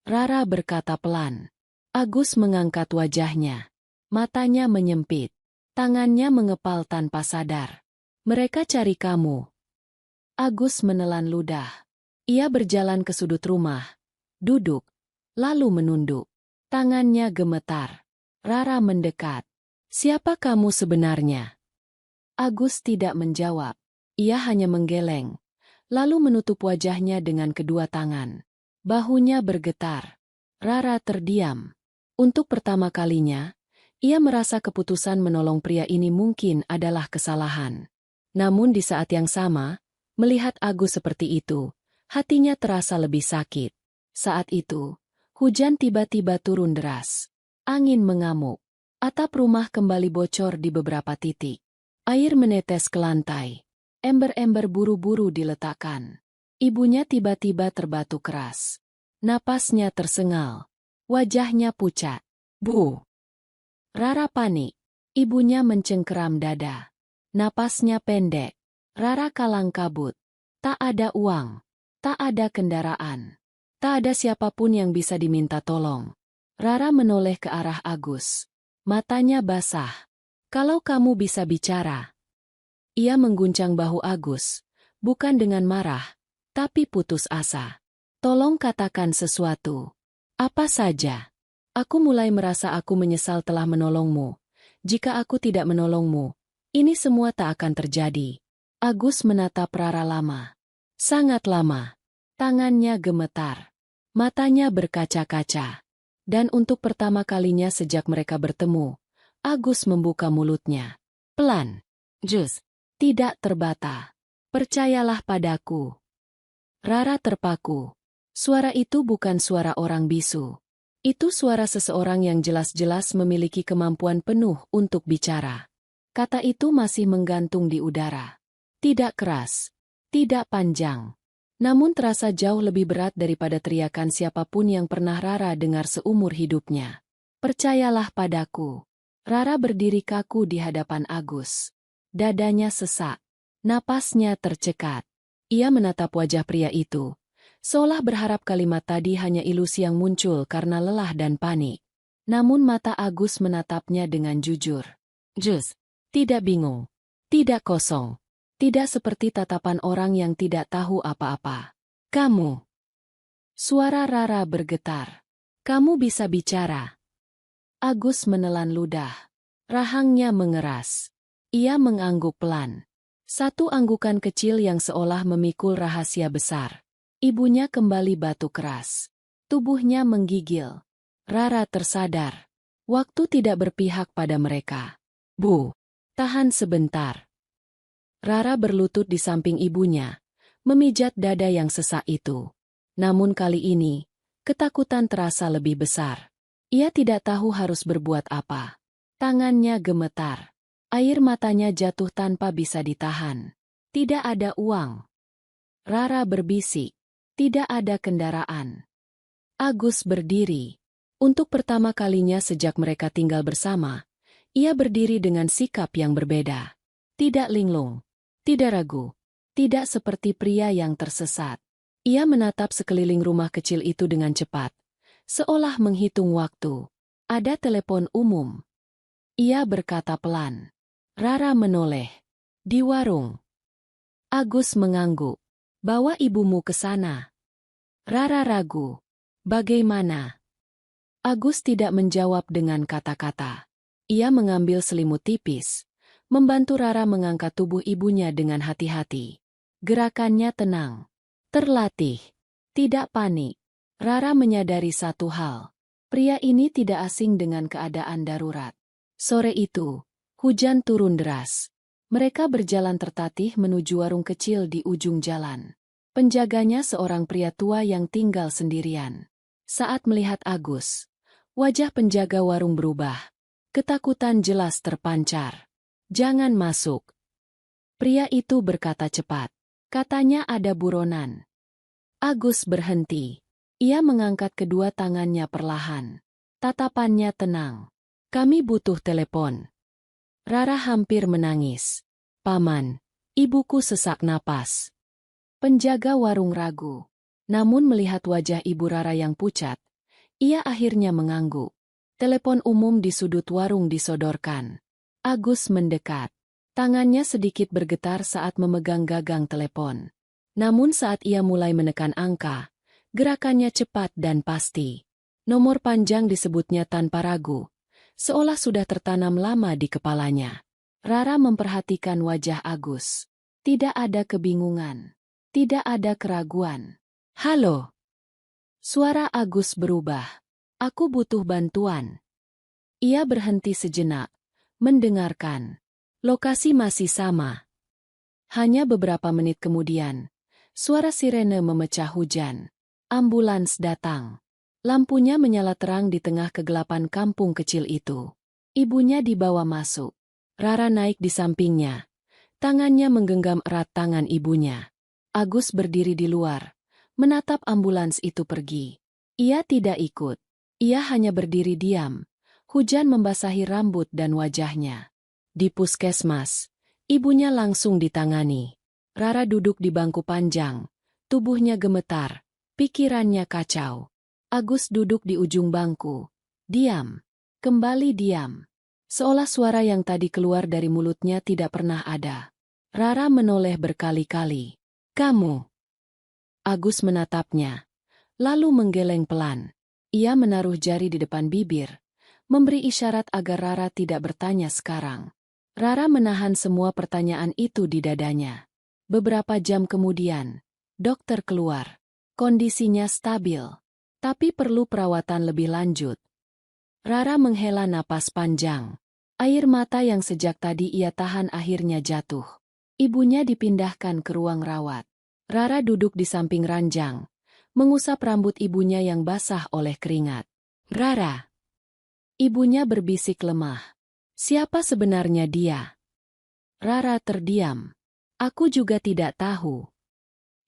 Rara berkata pelan. Agus mengangkat wajahnya. Matanya menyempit. Tangannya mengepal tanpa sadar. Mereka cari kamu. Agus menelan ludah. Ia berjalan ke sudut rumah. Duduk. Lalu menunduk. Tangannya gemetar. Rara mendekat. Siapa kamu sebenarnya? Agus tidak menjawab. Ia hanya menggeleng. Lalu menutup wajahnya dengan kedua tangan. Bahunya bergetar. Rara terdiam. Untuk pertama kalinya, ia merasa keputusan menolong pria ini mungkin adalah kesalahan. Namun di saat yang sama, melihat Agus seperti itu, hatinya terasa lebih sakit. Saat itu, hujan tiba-tiba turun deras. Angin mengamuk. Atap rumah kembali bocor di beberapa titik. Air menetes ke lantai. Ember-ember buru-buru diletakkan. Ibunya tiba-tiba terbatuk keras. Napasnya tersengal. Wajahnya pucat. Bu! Rara panik. Ibunya mencengkeram dada. Napasnya pendek. Rara kalang kabut. Tak ada uang. Tak ada kendaraan. Tak ada siapapun yang bisa diminta tolong. Rara menoleh ke arah Agus. Matanya basah. Kalau kamu bisa bicara. Ia mengguncang bahu Agus. Bukan dengan marah, tapi putus asa. Tolong katakan sesuatu. Apa saja. Aku mulai merasa aku menyesal telah menolongmu. Jika aku tidak menolongmu, ini semua tak akan terjadi. Agus menatap Rara lama. Sangat lama. Tangannya gemetar. Matanya berkaca-kaca. Dan untuk pertama kalinya sejak mereka bertemu, Agus membuka mulutnya. Pelan. Jus. Tidak terbata. Percayalah padaku. Rara terpaku. Suara itu bukan suara orang bisu. Itu suara seseorang yang jelas-jelas memiliki kemampuan penuh untuk bicara. Kata itu masih menggantung di udara. Tidak keras. Tidak panjang. Namun terasa jauh lebih berat daripada teriakan siapapun yang pernah Rara dengar seumur hidupnya. Percayalah padaku. Rara berdiri kaku di hadapan Agus. Dadanya sesak. Napasnya tercekat. Ia menatap wajah pria itu, seolah berharap kalimat tadi hanya ilusi yang muncul karena lelah dan panik. Namun mata Agus menatapnya dengan jujur. Jus, tidak bingung. Tidak kosong. Tidak seperti tatapan orang yang tidak tahu apa-apa. Kamu. Suara Rara bergetar. Kamu bisa bicara. Agus menelan ludah. Rahangnya mengeras. Ia mengangguk pelan. Satu anggukan kecil yang seolah memikul rahasia besar. Ibunya kembali batuk keras. Tubuhnya menggigil. Rara tersadar. Waktu tidak berpihak pada mereka. Bu, tahan sebentar. Rara berlutut di samping ibunya, memijat dada yang sesak itu. Namun kali ini, ketakutan terasa lebih besar. Ia tidak tahu harus berbuat apa. Tangannya gemetar. Air matanya jatuh tanpa bisa ditahan. Tidak ada uang. Rara berbisik. Tidak ada kendaraan. Agus berdiri. Untuk pertama kalinya sejak mereka tinggal bersama, ia berdiri dengan sikap yang berbeda. Tidak linglung. Tidak ragu. Tidak seperti pria yang tersesat. Ia menatap sekeliling rumah kecil itu dengan cepat. Seolah menghitung waktu. Ada telepon umum. Ia berkata pelan. Rara menoleh. Di warung. Agus mengangguk. Bawa ibumu ke sana. Rara ragu. Bagaimana? Agus tidak menjawab dengan kata-kata. Ia mengambil selimut tipis. Membantu Rara mengangkat tubuh ibunya dengan hati-hati. Gerakannya tenang. Terlatih. Tidak panik. Rara menyadari satu hal. Pria ini tidak asing dengan keadaan darurat. Sore itu, hujan turun deras. Mereka berjalan tertatih menuju warung kecil di ujung jalan. Penjaganya seorang pria tua yang tinggal sendirian. Saat melihat Agus, wajah penjaga warung berubah. Ketakutan jelas terpancar. "Jangan masuk." Pria itu berkata cepat. Katanya ada buronan. Agus berhenti. Ia mengangkat kedua tangannya perlahan. Tatapannya tenang. "Kami butuh telepon." Rara hampir menangis. "Paman, ibuku sesak napas." Penjaga warung ragu. Namun melihat wajah ibu Rara yang pucat, ia akhirnya mengangguk. Telepon umum di sudut warung disodorkan. Agus mendekat. Tangannya sedikit bergetar saat memegang gagang telepon. Namun saat ia mulai menekan angka, gerakannya cepat dan pasti. Nomor panjang disebutnya tanpa ragu, seolah sudah tertanam lama di kepalanya. Rara memperhatikan wajah Agus. Tidak ada kebingungan. Tidak ada keraguan. "Halo." Suara Agus berubah. "Aku butuh bantuan." Ia berhenti sejenak, mendengarkan. Lokasi masih sama. Hanya beberapa menit kemudian, suara sirene memecah hujan. Ambulans datang. Lampunya menyala terang di tengah kegelapan kampung kecil itu. Ibunya dibawa masuk. Rara naik di sampingnya. Tangannya menggenggam erat tangan ibunya. Agus berdiri di luar, menatap ambulans itu pergi. Ia tidak ikut. Ia hanya berdiri diam. Hujan membasahi rambut dan wajahnya. Di puskesmas, ibunya langsung ditangani. Rara duduk di bangku panjang. Tubuhnya gemetar, pikirannya kacau. Agus duduk di ujung bangku. Diam. Kembali diam. Seolah suara yang tadi keluar dari mulutnya tidak pernah ada. Rara menoleh berkali-kali. "Kamu." Agus menatapnya, lalu menggeleng pelan. Ia menaruh jari di depan bibir, memberi isyarat agar Rara tidak bertanya sekarang. Rara menahan semua pertanyaan itu di dadanya. Beberapa jam kemudian, dokter keluar. Kondisinya stabil, tapi perlu perawatan lebih lanjut. Rara menghela napas panjang. Air mata yang sejak tadi ia tahan akhirnya jatuh. Ibunya dipindahkan ke ruang rawat. Rara duduk di samping ranjang, mengusap rambut ibunya yang basah oleh keringat. "Rara." Ibunya berbisik lemah. "Siapa sebenarnya dia?" Rara terdiam. "Aku juga tidak tahu."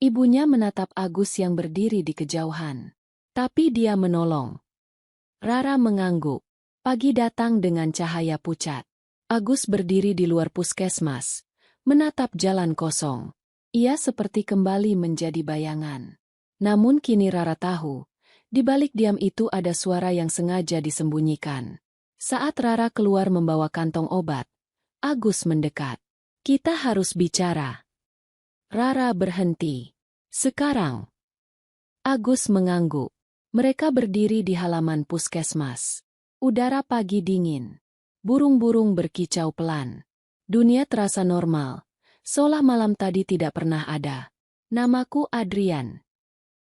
Ibunya menatap Agus yang berdiri di kejauhan. Tapi dia menolong. Rara mengangguk. Pagi datang dengan cahaya pucat. Agus berdiri di luar puskesmas, menatap jalan kosong. Ia seperti kembali menjadi bayangan. Namun kini Rara tahu, di balik diam itu ada suara yang sengaja disembunyikan. Saat Rara keluar membawa kantong obat, Agus mendekat. "Kita harus bicara." Rara berhenti. "Sekarang?" Agus mengangguk. Mereka berdiri di halaman puskesmas. Udara pagi dingin. Burung-burung berkicau pelan. Dunia terasa normal. Seolah malam tadi tidak pernah ada. "Namaku Adrian."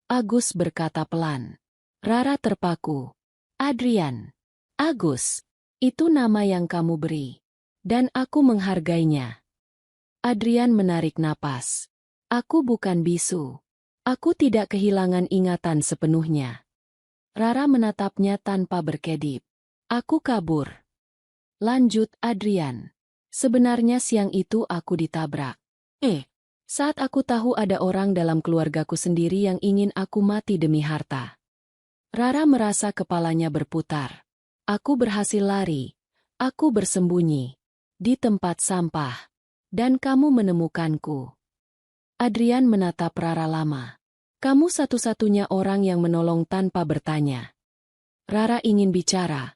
Agus berkata pelan. Rara terpaku. "Adrian." "Agus, itu nama yang kamu beri. Dan aku menghargainya." Adrian menarik napas. "Aku bukan bisu. Aku tidak kehilangan ingatan sepenuhnya." Rara menatapnya tanpa berkedip. "Aku kabur." Lanjut Adrian. "Sebenarnya siang itu aku ditabrak. Saat aku tahu ada orang dalam keluargaku sendiri yang ingin aku mati demi harta." Rara merasa kepalanya berputar. "Aku berhasil lari. Aku bersembunyi di tempat sampah. Dan kamu menemukanku." Adrian menatap Rara lama. "Kamu satu-satunya orang yang menolong tanpa bertanya." Rara ingin bicara,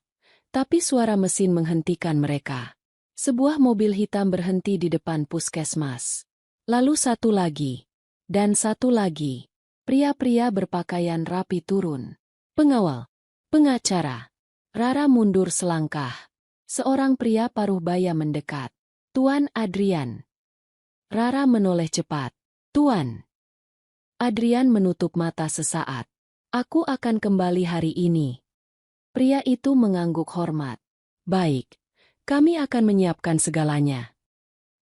tapi suara mesin menghentikan mereka. Sebuah mobil hitam berhenti di depan puskesmas. Lalu satu lagi. Dan satu lagi. Pria-pria berpakaian rapi turun. "Pengawal. Pengacara." Rara mundur selangkah. Seorang pria paruh baya mendekat. "Tuan Adrian." Rara menoleh cepat. "Tuan." Adrian menutup mata sesaat. "Aku akan kembali hari ini." Pria itu mengangguk hormat. "Baik. Kami akan menyiapkan segalanya."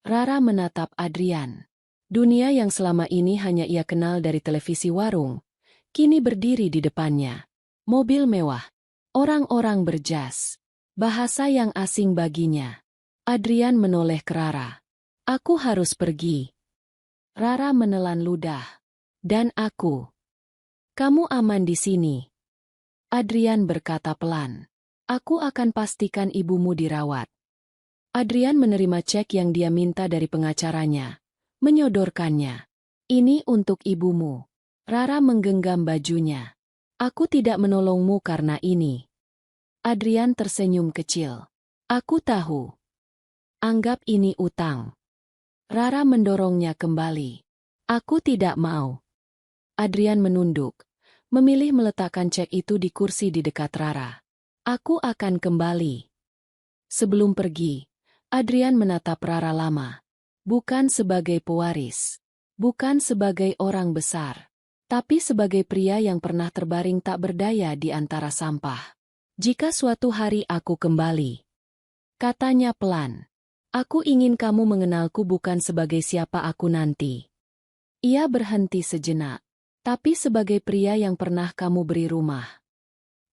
Rara menatap Adrian. Dunia yang selama ini hanya ia kenal dari televisi warung, kini berdiri di depannya. Mobil mewah, orang-orang berjas, bahasa yang asing baginya. Adrian menoleh ke Rara. Aku harus pergi. Rara menelan ludah. Dan aku. Kamu aman di sini. Adrian berkata pelan. Aku akan pastikan ibumu dirawat. Adrian menerima cek yang dia minta dari pengacaranya. Menyodorkannya. Ini untuk ibumu. Rara menggenggam bajunya. Aku tidak menolongmu karena ini. Adrian tersenyum kecil. Aku tahu. Anggap ini utang. Rara mendorongnya kembali. Aku tidak mau. Adrian menunduk, memilih meletakkan cek itu di kursi di dekat Rara. Aku akan kembali. Sebelum pergi, Adrian menatap Rara lama. Bukan sebagai pewaris, bukan sebagai orang besar, tapi sebagai pria yang pernah terbaring tak berdaya di antara sampah. Jika suatu hari aku kembali, katanya pelan, aku ingin kamu mengenalku bukan sebagai siapa aku nanti. Ia berhenti sejenak, tapi sebagai pria yang pernah kamu beri rumah.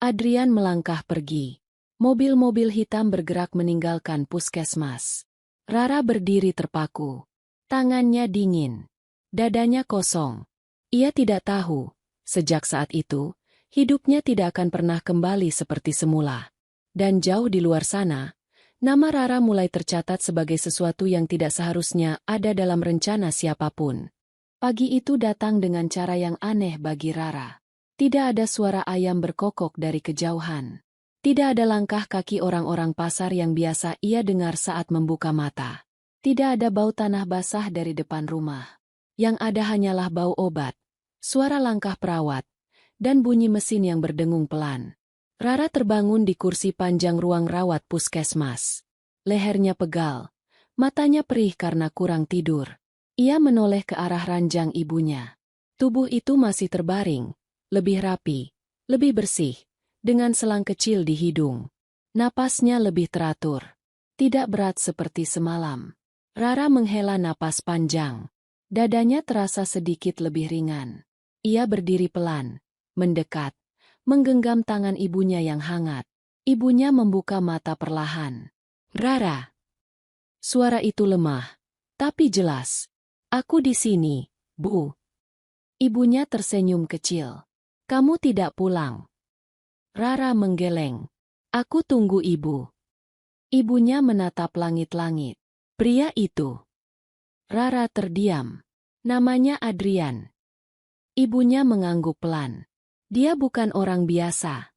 Adrian melangkah pergi. Mobil-mobil hitam bergerak meninggalkan puskesmas. Rara berdiri terpaku. Tangannya dingin. Dadanya kosong. Ia tidak tahu, sejak saat itu, hidupnya tidak akan pernah kembali seperti semula. Dan jauh di luar sana, nama Rara mulai tercatat sebagai sesuatu yang tidak seharusnya ada dalam rencana siapapun. Pagi itu datang dengan cara yang aneh bagi Rara. Tidak ada suara ayam berkokok dari kejauhan. Tidak ada langkah kaki orang-orang pasar yang biasa ia dengar saat membuka mata. Tidak ada bau tanah basah dari depan rumah. Yang ada hanyalah bau obat, suara langkah perawat, dan bunyi mesin yang berdengung pelan. Rara terbangun di kursi panjang ruang rawat puskesmas. Lehernya pegal, matanya perih karena kurang tidur. Ia menoleh ke arah ranjang ibunya. Tubuh itu masih terbaring, lebih rapi, lebih bersih. Dengan selang kecil di hidung. Napasnya lebih teratur. Tidak berat seperti semalam. Rara menghela napas panjang. Dadanya terasa sedikit lebih ringan. Ia berdiri pelan, mendekat, menggenggam tangan ibunya yang hangat. Ibunya membuka mata perlahan. Rara. Suara itu lemah, tapi jelas. Aku di sini, Bu. Ibunya tersenyum kecil. Kamu tidak pulang. Rara menggeleng. Aku tunggu ibu. Ibunya menatap langit-langit. Pria itu. Rara terdiam. Namanya Adrian. Ibunya mengangguk pelan. Dia bukan orang biasa.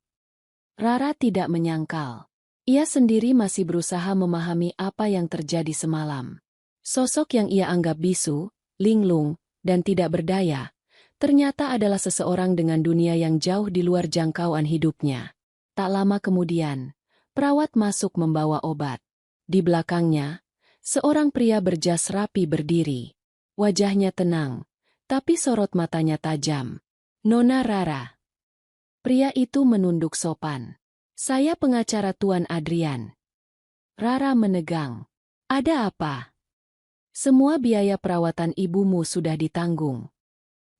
Rara tidak menyangkal. Ia sendiri masih berusaha memahami apa yang terjadi semalam. Sosok yang ia anggap bisu, linglung, dan tidak berdaya, ternyata adalah seseorang dengan dunia yang jauh di luar jangkauan hidupnya. Tak lama kemudian, perawat masuk membawa obat. Di belakangnya, seorang pria berjas rapi berdiri. Wajahnya tenang, tapi sorot matanya tajam. Nona Rara. Pria itu menunduk sopan. Saya pengacara Tuan Adrian. Rara menegang. Ada apa? Semua biaya perawatan ibumu sudah ditanggung.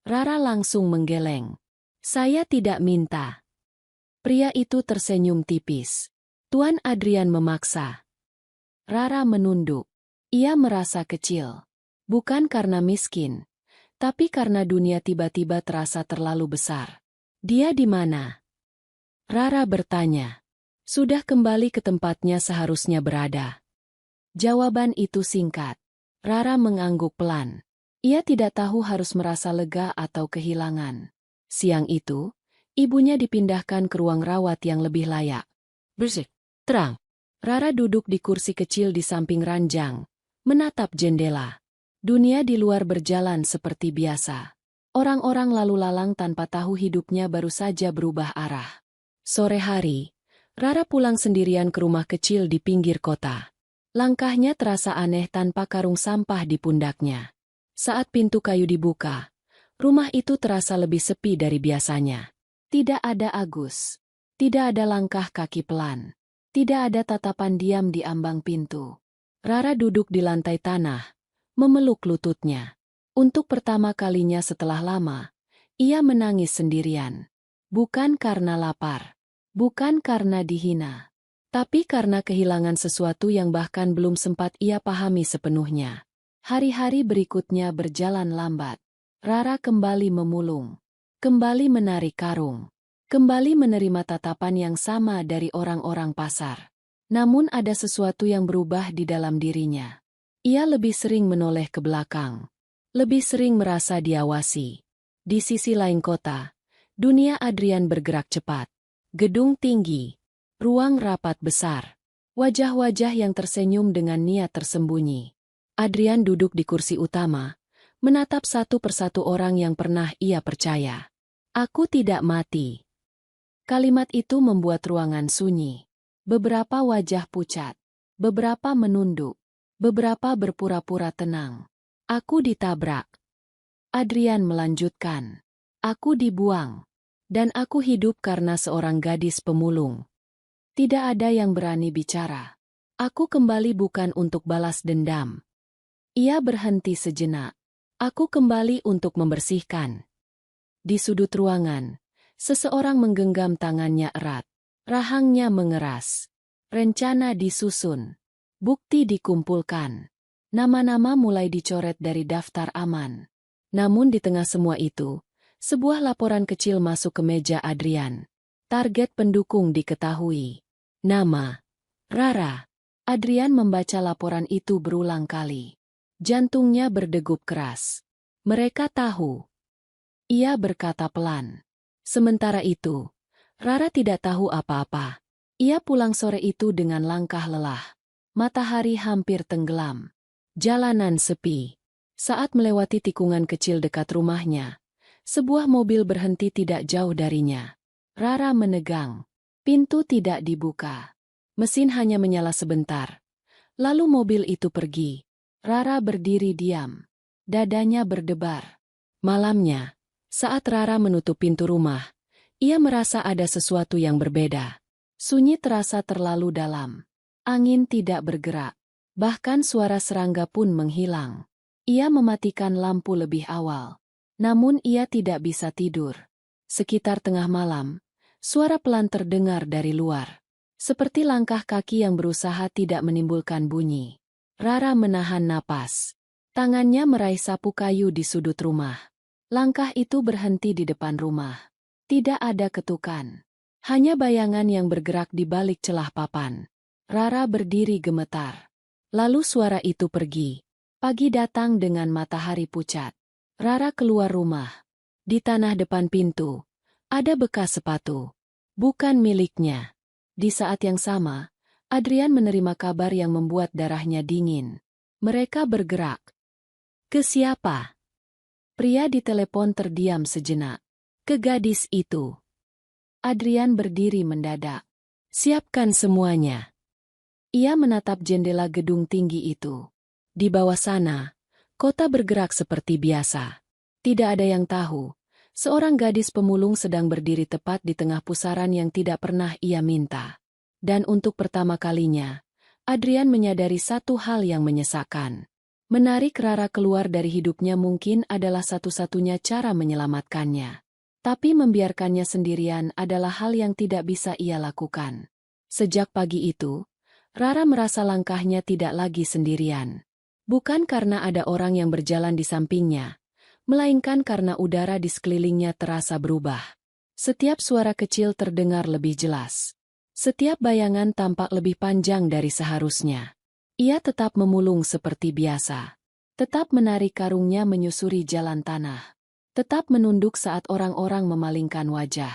Rara langsung menggeleng. Saya tidak minta. Pria itu tersenyum tipis. Tuan Adrian memaksa. Rara menunduk. Ia merasa kecil. Bukan karena miskin, tapi karena dunia tiba-tiba terasa terlalu besar. Dia di mana? Rara bertanya. Sudah kembali ke tempatnya seharusnya berada. Jawaban itu singkat. Rara mengangguk pelan. Ia tidak tahu harus merasa lega atau kehilangan. Siang itu, ibunya dipindahkan ke ruang rawat yang lebih layak. Bersih, terang. Rara duduk di kursi kecil di samping ranjang, menatap jendela. Dunia di luar berjalan seperti biasa. Orang-orang lalu lalang tanpa tahu hidupnya baru saja berubah arah. Sore hari, Rara pulang sendirian ke rumah kecil di pinggir kota. Langkahnya terasa aneh tanpa karung sampah di pundaknya. Saat pintu kayu dibuka, rumah itu terasa lebih sepi dari biasanya. Tidak ada Agus. Tidak ada langkah kaki pelan. Tidak ada tatapan diam di ambang pintu. Rara duduk di lantai tanah, memeluk lututnya. Untuk pertama kalinya setelah lama, ia menangis sendirian. Bukan karena lapar, bukan karena dihina, tapi karena kehilangan sesuatu yang bahkan belum sempat ia pahami sepenuhnya. Hari-hari berikutnya berjalan lambat. Rara kembali memulung, kembali menarik karung, kembali menerima tatapan yang sama dari orang-orang pasar. Namun ada sesuatu yang berubah di dalam dirinya. Ia lebih sering menoleh ke belakang, lebih sering merasa diawasi. Di sisi lain kota, dunia Adrian bergerak cepat. Gedung tinggi, ruang rapat besar, wajah-wajah yang tersenyum dengan niat tersembunyi. Adrian duduk di kursi utama, menatap satu persatu orang yang pernah ia percaya. Aku tidak mati. Kalimat itu membuat ruangan sunyi. Beberapa wajah pucat, beberapa menunduk, beberapa berpura-pura tenang. Aku ditabrak. Adrian melanjutkan. Aku dibuang. Dan aku hidup karena seorang gadis pemulung. Tidak ada yang berani bicara. Aku kembali bukan untuk balas dendam. Ia berhenti sejenak. Aku kembali untuk membersihkan. Di sudut ruangan, seseorang menggenggam tangannya erat. Rahangnya mengeras. Rencana disusun. Bukti dikumpulkan. Nama-nama mulai dicoret dari daftar aman. Namun di tengah semua itu, sebuah laporan kecil masuk ke meja Adrian. Target pendukung diketahui. Nama, Rara. Adrian membaca laporan itu berulang kali. Jantungnya berdegup keras. Mereka tahu. Ia berkata pelan. Sementara itu, Rara tidak tahu apa-apa. Ia pulang sore itu dengan langkah lelah. Matahari hampir tenggelam. Jalanan sepi. Saat melewati tikungan kecil dekat rumahnya, sebuah mobil berhenti tidak jauh darinya. Rara menegang. Pintu tidak dibuka. Mesin hanya menyala sebentar. Lalu mobil itu pergi. Rara berdiri diam. Dadanya berdebar. Malamnya, saat Rara menutup pintu rumah, ia merasa ada sesuatu yang berbeda. Sunyi terasa terlalu dalam. Angin tidak bergerak. Bahkan suara serangga pun menghilang. Ia mematikan lampu lebih awal. Namun ia tidak bisa tidur. Sekitar tengah malam, suara pelan terdengar dari luar. Seperti langkah kaki yang berusaha tidak menimbulkan bunyi. Rara menahan napas. Tangannya meraih sapu kayu di sudut rumah. Langkah itu berhenti di depan rumah. Tidak ada ketukan. Hanya bayangan yang bergerak di balik celah papan. Rara berdiri gemetar. Lalu suara itu pergi. Pagi datang dengan matahari pucat. Rara keluar rumah. Di tanah depan pintu, ada bekas sepatu. Bukan miliknya. Di saat yang sama, Adrian menerima kabar yang membuat darahnya dingin. Mereka bergerak. Ke siapa? Pria di telepon terdiam sejenak. Ke gadis itu. Adrian berdiri mendadak. Siapkan semuanya. Ia menatap jendela gedung tinggi itu. Di bawah sana, kota bergerak seperti biasa. Tidak ada yang tahu, seorang gadis pemulung sedang berdiri tepat di tengah pusaran yang tidak pernah ia minta. Dan untuk pertama kalinya, Adrian menyadari satu hal yang menyesakkan. Menarik Rara keluar dari hidupnya mungkin adalah satu-satunya cara menyelamatkannya. Tapi membiarkannya sendirian adalah hal yang tidak bisa ia lakukan. Sejak pagi itu, Rara merasa langkahnya tidak lagi sendirian. Bukan karena ada orang yang berjalan di sampingnya, melainkan karena udara di sekelilingnya terasa berubah. Setiap suara kecil terdengar lebih jelas. Setiap bayangan tampak lebih panjang dari seharusnya. Ia tetap memulung seperti biasa. Tetap menarik karungnya menyusuri jalan tanah. Tetap menunduk saat orang-orang memalingkan wajah.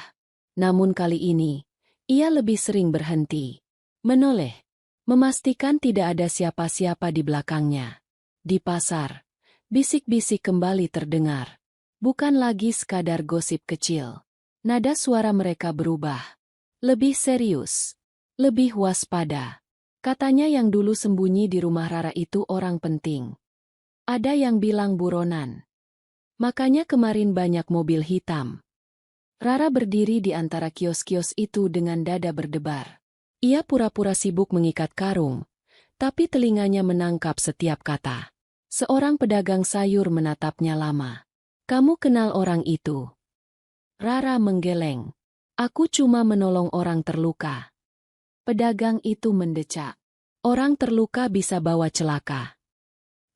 Namun kali ini, ia lebih sering berhenti. Menoleh. Memastikan tidak ada siapa-siapa di belakangnya. Di pasar, bisik-bisik kembali terdengar. Bukan lagi sekadar gosip kecil. Nada suara mereka berubah. Lebih serius. Lebih waspada. Katanya yang dulu sembunyi di rumah Rara itu orang penting. Ada yang bilang buronan. Makanya kemarin banyak mobil hitam. Rara berdiri di antara kios-kios itu dengan dada berdebar. Ia pura-pura sibuk mengikat karung, tapi telinganya menangkap setiap kata. Seorang pedagang sayur menatapnya lama. Kamu kenal orang itu? Rara menggeleng. Aku cuma menolong orang terluka. Pedagang itu mendecak. Orang terluka bisa bawa celaka.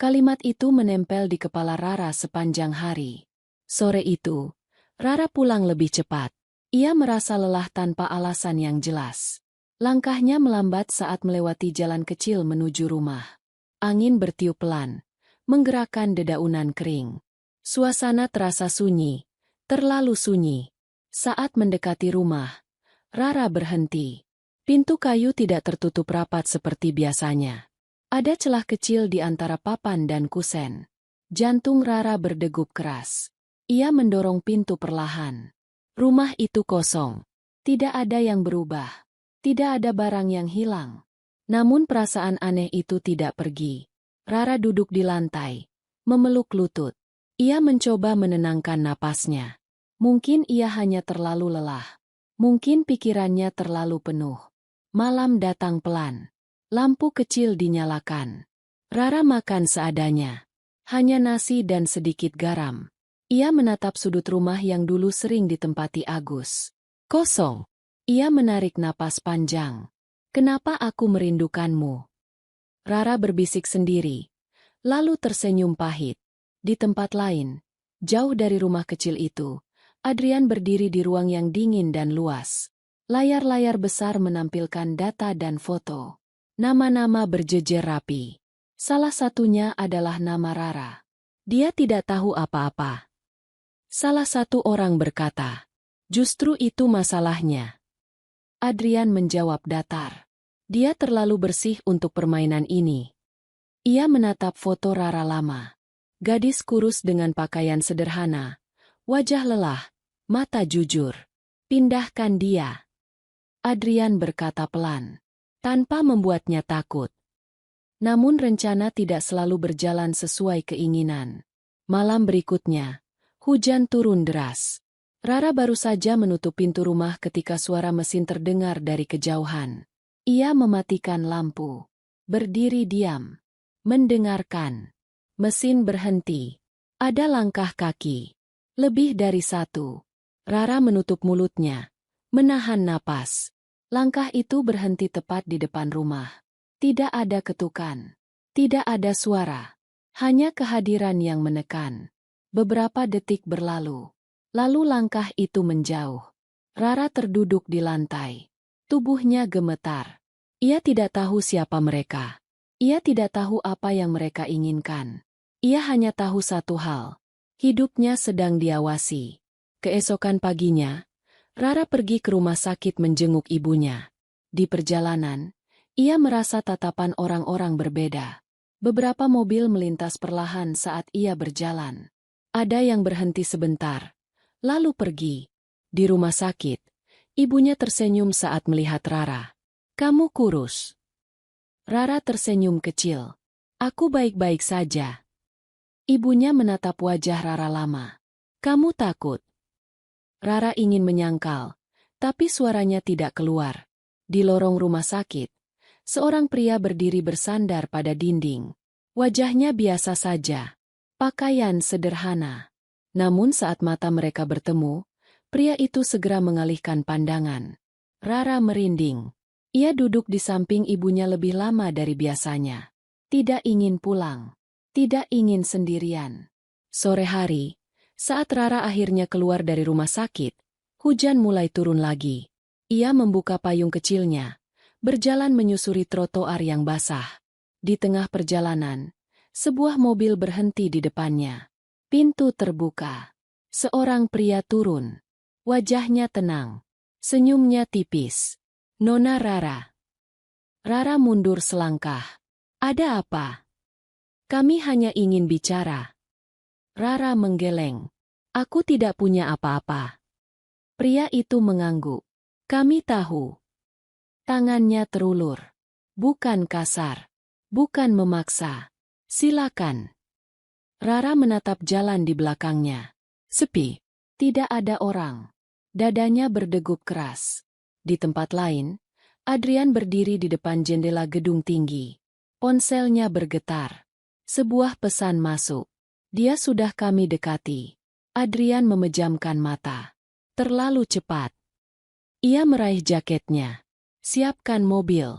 Kalimat itu menempel di kepala Rara sepanjang hari. Sore itu, Rara pulang lebih cepat. Ia merasa lelah tanpa alasan yang jelas. Langkahnya melambat saat melewati jalan kecil menuju rumah. Angin bertiup pelan, menggerakkan dedaunan kering. Suasana terasa sunyi, terlalu sunyi. Saat mendekati rumah, Rara berhenti. Pintu kayu tidak tertutup rapat seperti biasanya. Ada celah kecil di antara papan dan kusen. Jantung Rara berdegup keras. Ia mendorong pintu perlahan. Rumah itu kosong. Tidak ada yang berubah. Tidak ada barang yang hilang. Namun perasaan aneh itu tidak pergi. Rara duduk di lantai, memeluk lutut. Ia mencoba menenangkan napasnya. Mungkin ia hanya terlalu lelah. Mungkin pikirannya terlalu penuh. Malam datang pelan. Lampu kecil dinyalakan. Rara makan seadanya. Hanya nasi dan sedikit garam. Ia menatap sudut rumah yang dulu sering ditempati Agus. Kosong. Ia menarik napas panjang. Kenapa aku merindukanmu? Rara berbisik sendiri. Lalu tersenyum pahit. Di tempat lain, jauh dari rumah kecil itu, Adrian berdiri di ruang yang dingin dan luas. Layar-layar besar menampilkan data dan foto. Nama-nama berjejer rapi. Salah satunya adalah nama Rara. Dia tidak tahu apa-apa. Salah satu orang berkata, "Justru itu masalahnya." Adrian menjawab datar. Dia terlalu bersih untuk permainan ini. Ia menatap foto Rara lama. Gadis kurus dengan pakaian sederhana. Wajah lelah, mata jujur. Pindahkan dia. Adrian berkata pelan, tanpa membuatnya takut. Namun rencana tidak selalu berjalan sesuai keinginan. Malam berikutnya, hujan turun deras. Rara baru saja menutup pintu rumah ketika suara mesin terdengar dari kejauhan. Ia mematikan lampu. Berdiri diam. Mendengarkan. Mesin berhenti. Ada langkah kaki. Lebih dari satu. Rara menutup mulutnya. Menahan napas. Langkah itu berhenti tepat di depan rumah. Tidak ada ketukan. Tidak ada suara. Hanya kehadiran yang menekan. Beberapa detik berlalu. Lalu langkah itu menjauh. Rara terduduk di lantai. Tubuhnya gemetar. Ia tidak tahu siapa mereka. Ia tidak tahu apa yang mereka inginkan. Ia hanya tahu satu hal. Hidupnya sedang diawasi. Keesokan paginya, Rara pergi ke rumah sakit menjenguk ibunya. Di perjalanan, ia merasa tatapan orang-orang berbeda. Beberapa mobil melintas perlahan saat ia berjalan. Ada yang berhenti sebentar, lalu pergi. Di rumah sakit, ibunya tersenyum saat melihat Rara. "Kamu kurus." Rara tersenyum kecil. "Aku baik-baik saja." Ibunya menatap wajah Rara lama. "Kamu takut?" Rara ingin menyangkal, tapi suaranya tidak keluar. Di lorong rumah sakit, seorang pria berdiri bersandar pada dinding. Wajahnya biasa saja. Pakaian sederhana. Namun saat mata mereka bertemu, pria itu segera mengalihkan pandangan. Rara merinding. Ia duduk di samping ibunya lebih lama dari biasanya. Tidak ingin pulang. Tidak ingin sendirian. Sore hari, saat Rara akhirnya keluar dari rumah sakit, hujan mulai turun lagi. Ia membuka payung kecilnya, berjalan menyusuri trotoar yang basah. Di tengah perjalanan, sebuah mobil berhenti di depannya. Pintu terbuka. Seorang pria turun. Wajahnya tenang. Senyumnya tipis. "Nona Rara." Rara mundur selangkah. "Ada apa?" "Kami hanya ingin bicara." Rara menggeleng. "Aku tidak punya apa-apa." Pria itu mengangguk. "Kami tahu." Tangannya terulur. Bukan kasar. Bukan memaksa. "Silakan." Rara menatap jalan di belakangnya. Sepi. Tidak ada orang. Dadanya berdegup keras. Di tempat lain, Adrian berdiri di depan jendela gedung tinggi. Ponselnya bergetar. Sebuah pesan masuk. Dia sudah kami dekati. Adrian memejamkan mata. Terlalu cepat. Ia meraih jaketnya. Siapkan mobil.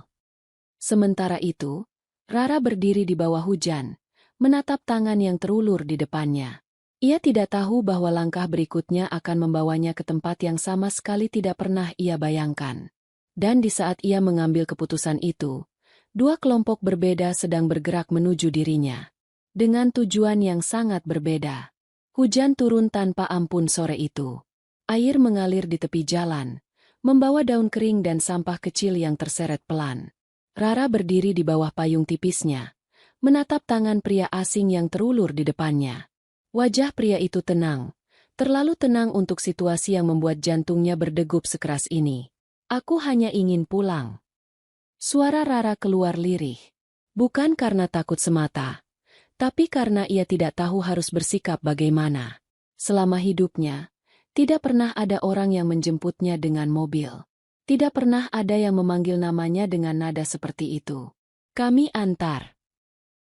Sementara itu, Rara berdiri di bawah hujan, menatap tangan yang terulur di depannya. Ia tidak tahu bahwa langkah berikutnya akan membawanya ke tempat yang sama sekali tidak pernah ia bayangkan. Dan di saat ia mengambil keputusan itu, dua kelompok berbeda sedang bergerak menuju dirinya. Dengan tujuan yang sangat berbeda. Hujan turun tanpa ampun sore itu. Air mengalir di tepi jalan, membawa daun kering dan sampah kecil yang terseret pelan. Rara berdiri di bawah payung tipisnya, menatap tangan pria asing yang terulur di depannya. Wajah pria itu tenang, terlalu tenang untuk situasi yang membuat jantungnya berdegup sekeras ini. Aku hanya ingin pulang. Suara Rara keluar lirih. Bukan karena takut semata, tapi karena ia tidak tahu harus bersikap bagaimana. Selama hidupnya, tidak pernah ada orang yang menjemputnya dengan mobil. Tidak pernah ada yang memanggil namanya dengan nada seperti itu. Kami antar.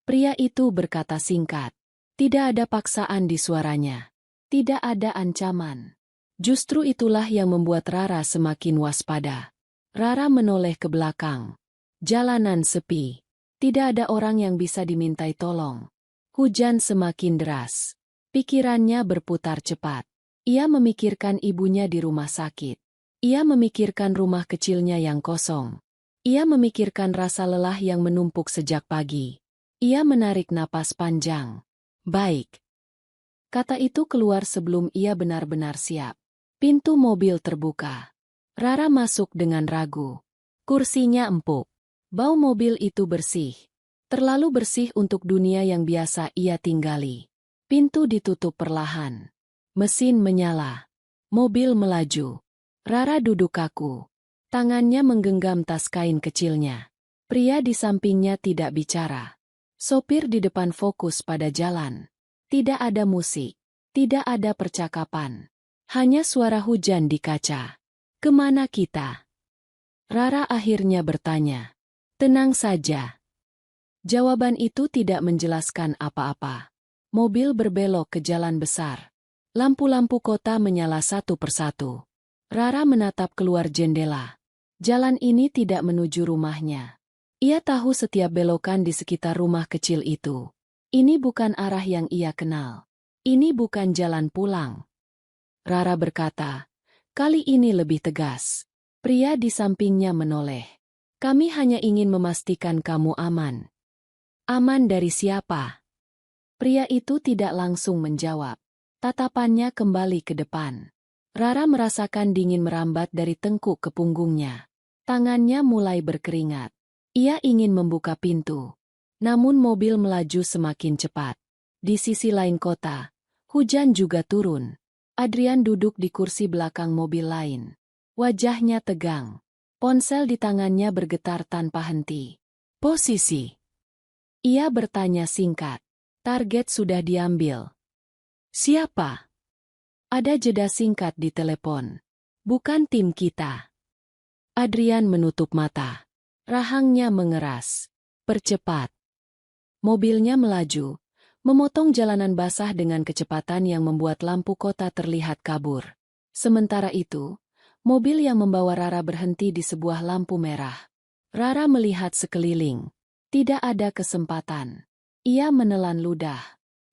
Pria itu berkata singkat. Tidak ada paksaan di suaranya. Tidak ada ancaman. Justru itulah yang membuat Rara semakin waspada. Rara menoleh ke belakang. Jalanan sepi. Tidak ada orang yang bisa dimintai tolong. Hujan semakin deras. Pikirannya berputar cepat. Ia memikirkan ibunya di rumah sakit. Ia memikirkan rumah kecilnya yang kosong. Ia memikirkan rasa lelah yang menumpuk sejak pagi. Ia menarik napas panjang. Baik. Kata itu keluar sebelum ia benar-benar siap. Pintu mobil terbuka. Rara masuk dengan ragu. Kursinya empuk. Bau mobil itu bersih. Terlalu bersih untuk dunia yang biasa ia tinggali. Pintu ditutup perlahan. Mesin menyala. Mobil melaju. Rara duduk kaku. Tangannya menggenggam tas kain kecilnya. Pria di sampingnya tidak bicara. Sopir di depan fokus pada jalan. Tidak ada musik. Tidak ada percakapan. Hanya suara hujan di kaca. Kemana kita? Rara akhirnya bertanya. Tenang saja. Jawaban itu tidak menjelaskan apa-apa. Mobil berbelok ke jalan besar. Lampu-lampu kota menyala satu persatu. Rara menatap keluar jendela. Jalan ini tidak menuju rumahnya. Ia tahu setiap belokan di sekitar rumah kecil itu. Ini bukan arah yang ia kenal. Ini bukan jalan pulang. Rara berkata, kali ini lebih tegas. Pria di sampingnya menoleh. Kami hanya ingin memastikan kamu aman. Aman dari siapa? Pria itu tidak langsung menjawab. Tatapannya kembali ke depan. Rara merasakan dingin merambat dari tengkuk ke punggungnya. Tangannya mulai berkeringat. Ia ingin membuka pintu. Namun mobil melaju semakin cepat. Di sisi lain kota, hujan juga turun. Adrian duduk di kursi belakang mobil lain. Wajahnya tegang. Ponsel di tangannya bergetar tanpa henti. Posisi. Ia bertanya singkat. Target sudah diambil. Siapa? Ada jeda singkat di telepon. Bukan tim kita. Adrian menutup mata. Rahangnya mengeras. Percepat. Mobilnya melaju, memotong jalanan basah dengan kecepatan yang membuat lampu kota terlihat kabur. Sementara itu, mobil yang membawa Rara berhenti di sebuah lampu merah. Rara melihat sekeliling. Tidak ada kesempatan. Ia menelan ludah.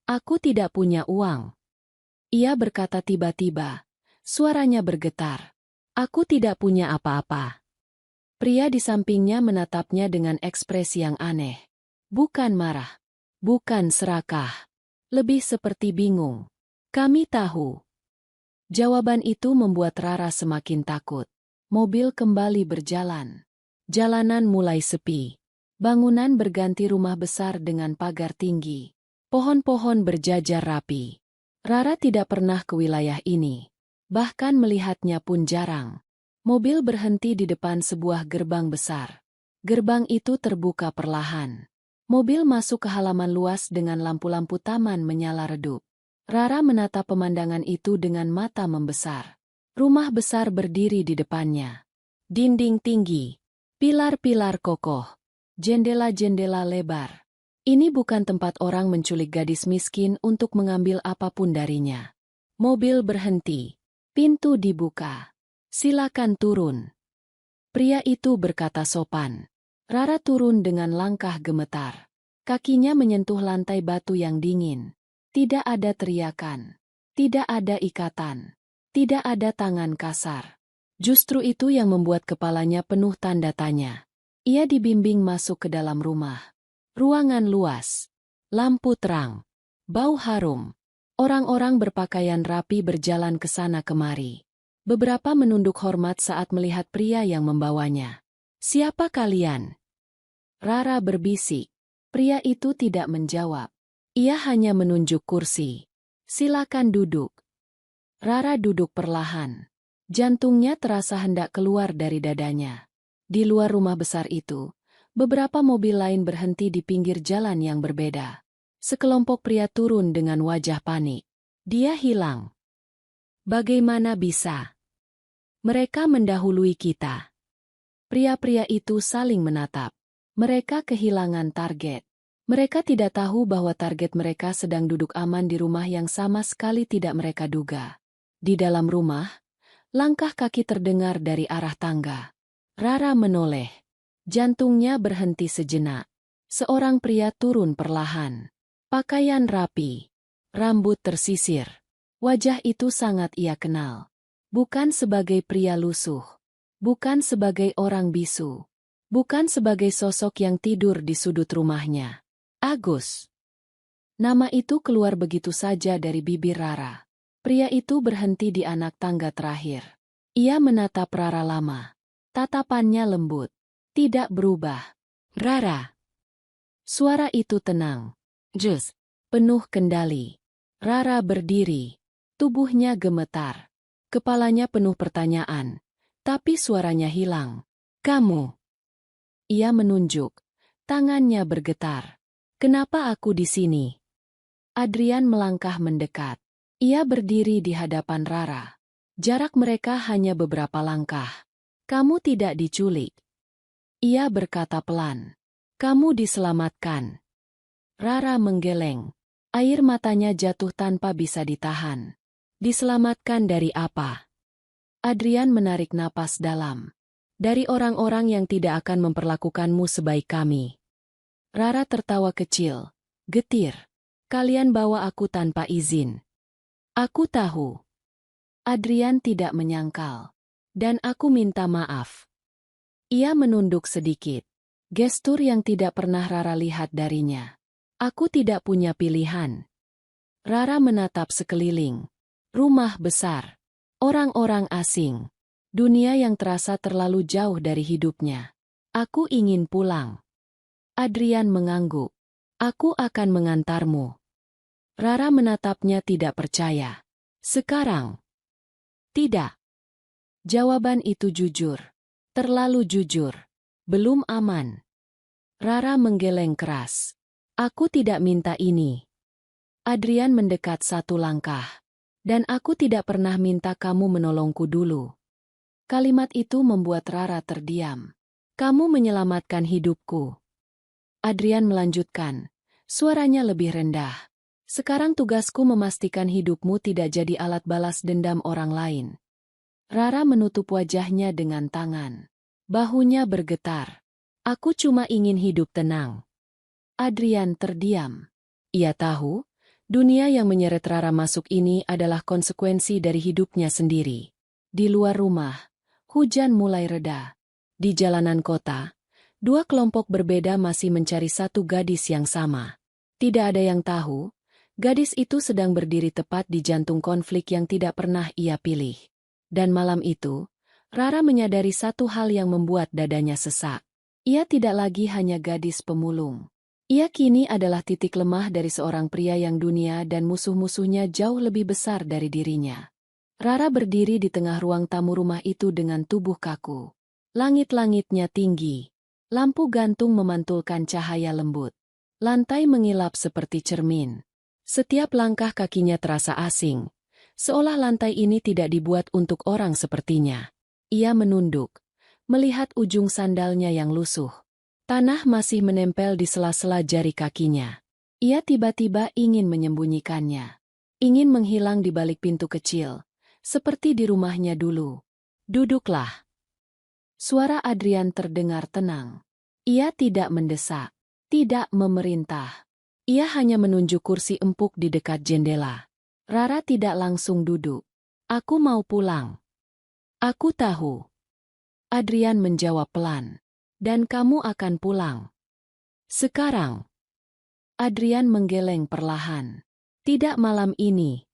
Aku tidak punya uang. Ia berkata tiba-tiba. Suaranya bergetar. Aku tidak punya apa-apa. Pria di sampingnya menatapnya dengan ekspresi yang aneh. Bukan marah. Bukan serakah. Lebih seperti bingung. Kami tahu. Jawaban itu membuat Rara semakin takut. Mobil kembali berjalan. Jalanan mulai sepi. Bangunan berganti rumah besar dengan pagar tinggi. Pohon-pohon berjajar rapi. Rara tidak pernah ke wilayah ini. Bahkan melihatnya pun jarang. Mobil berhenti di depan sebuah gerbang besar. Gerbang itu terbuka perlahan. Mobil masuk ke halaman luas dengan lampu-lampu taman menyala redup. Rara menatap pemandangan itu dengan mata membesar. Rumah besar berdiri di depannya. Dinding tinggi. Pilar-pilar kokoh. Jendela-jendela lebar. Ini bukan tempat orang menculik gadis miskin untuk mengambil apapun darinya. Mobil berhenti. Pintu dibuka. Silakan turun. Pria itu berkata sopan. Rara turun dengan langkah gemetar. Kakinya menyentuh lantai batu yang dingin. Tidak ada teriakan. Tidak ada ikatan. Tidak ada tangan kasar. Justru itu yang membuat kepalanya penuh tanda tanya. Ia dibimbing masuk ke dalam rumah. Ruangan luas. Lampu terang. Bau harum. Orang-orang berpakaian rapi berjalan ke sana kemari. Beberapa menunduk hormat saat melihat pria yang membawanya. "Siapa kalian?" Rara berbisik. Pria itu tidak menjawab. Ia hanya menunjuk kursi. "Silakan duduk." Rara duduk perlahan. Jantungnya terasa hendak keluar dari dadanya. Di luar rumah besar itu, beberapa mobil lain berhenti di pinggir jalan yang berbeda. Sekelompok pria turun dengan wajah panik. Dia hilang. Bagaimana bisa? Mereka mendahului kita. Pria-pria itu saling menatap. Mereka kehilangan target. Mereka tidak tahu bahwa target mereka sedang duduk aman di rumah yang sama sekali tidak mereka duga. Di dalam rumah, langkah kaki terdengar dari arah tangga. Rara menoleh. Jantungnya berhenti sejenak. Seorang pria turun perlahan. Pakaian rapi. Rambut tersisir. Wajah itu sangat ia kenal. Bukan sebagai pria lusuh. Bukan sebagai orang bisu. Bukan sebagai sosok yang tidur di sudut rumahnya. Agus. Nama itu keluar begitu saja dari bibir Rara. Pria itu berhenti di anak tangga terakhir. Ia menatap Rara lama. Tatapannya lembut. Tidak berubah. "Rara." Suara itu tenang. Jus. Penuh kendali. Rara berdiri. Tubuhnya gemetar. Kepalanya penuh pertanyaan. Tapi suaranya hilang. "Kamu." Ia menunjuk. Tangannya bergetar. "Kenapa aku di sini?" Adrian melangkah mendekat. Ia berdiri di hadapan Rara. Jarak mereka hanya beberapa langkah. "Kamu tidak diculik." Ia berkata pelan. "Kamu diselamatkan." Rara menggeleng. Air matanya jatuh tanpa bisa ditahan. "Diselamatkan dari apa?" Adrian menarik napas dalam. "Dari orang-orang yang tidak akan memperlakukanmu sebaik kami." Rara tertawa kecil. Getir. "Kalian bawa aku tanpa izin." "Aku tahu." Adrian tidak menyangkal. "Dan aku minta maaf." Ia menunduk sedikit. Gestur yang tidak pernah Rara lihat darinya. "Aku tidak punya pilihan." Rara menatap sekeliling. Rumah besar. Orang-orang asing. Dunia yang terasa terlalu jauh dari hidupnya. "Aku ingin pulang." Adrian mengangguk. "Aku akan mengantarmu." Rara menatapnya tidak percaya. "Sekarang?" "Tidak." Jawaban itu jujur. Terlalu jujur. Belum aman. Rara menggeleng keras. "Aku tidak minta ini." Adrian mendekat satu langkah. "Dan aku tidak pernah minta kamu menolongku dulu." Kalimat itu membuat Rara terdiam. "Kamu menyelamatkan hidupku." Adrian melanjutkan. Suaranya lebih rendah. "Sekarang tugasku memastikan hidupmu tidak jadi alat balas dendam orang lain." Rara menutup wajahnya dengan tangan. Bahunya bergetar. "Aku cuma ingin hidup tenang." Adrian terdiam. Ia tahu, dunia yang menyeret Rara masuk ini adalah konsekuensi dari hidupnya sendiri. Di luar rumah, hujan mulai reda. Di jalanan kota, dua kelompok berbeda masih mencari satu gadis yang sama. Tidak ada yang tahu, gadis itu sedang berdiri tepat di jantung konflik yang tidak pernah ia pilih. Dan malam itu, Rara menyadari satu hal yang membuat dadanya sesak. Ia tidak lagi hanya gadis pemulung. Ia kini adalah titik lemah dari seorang pria yang dunia dan musuh-musuhnya jauh lebih besar dari dirinya. Rara berdiri di tengah ruang tamu rumah itu dengan tubuh kaku. Langit-langitnya tinggi. Lampu gantung memantulkan cahaya lembut. Lantai mengilap seperti cermin. Setiap langkah kakinya terasa asing. Seolah lantai ini tidak dibuat untuk orang sepertinya. Ia menunduk, melihat ujung sandalnya yang lusuh. Tanah masih menempel di sela-sela jari kakinya. Ia tiba-tiba ingin menyembunyikannya. Ingin menghilang di balik pintu kecil, seperti di rumahnya dulu. Duduklah. Suara Adrian terdengar tenang. Ia tidak mendesak, tidak memerintah. Ia hanya menunjuk kursi empuk di dekat jendela. Rara tidak langsung duduk. Aku mau pulang. Aku tahu. Adrian menjawab pelan. Dan kamu akan pulang. Sekarang. Adrian menggeleng perlahan. Tidak malam ini.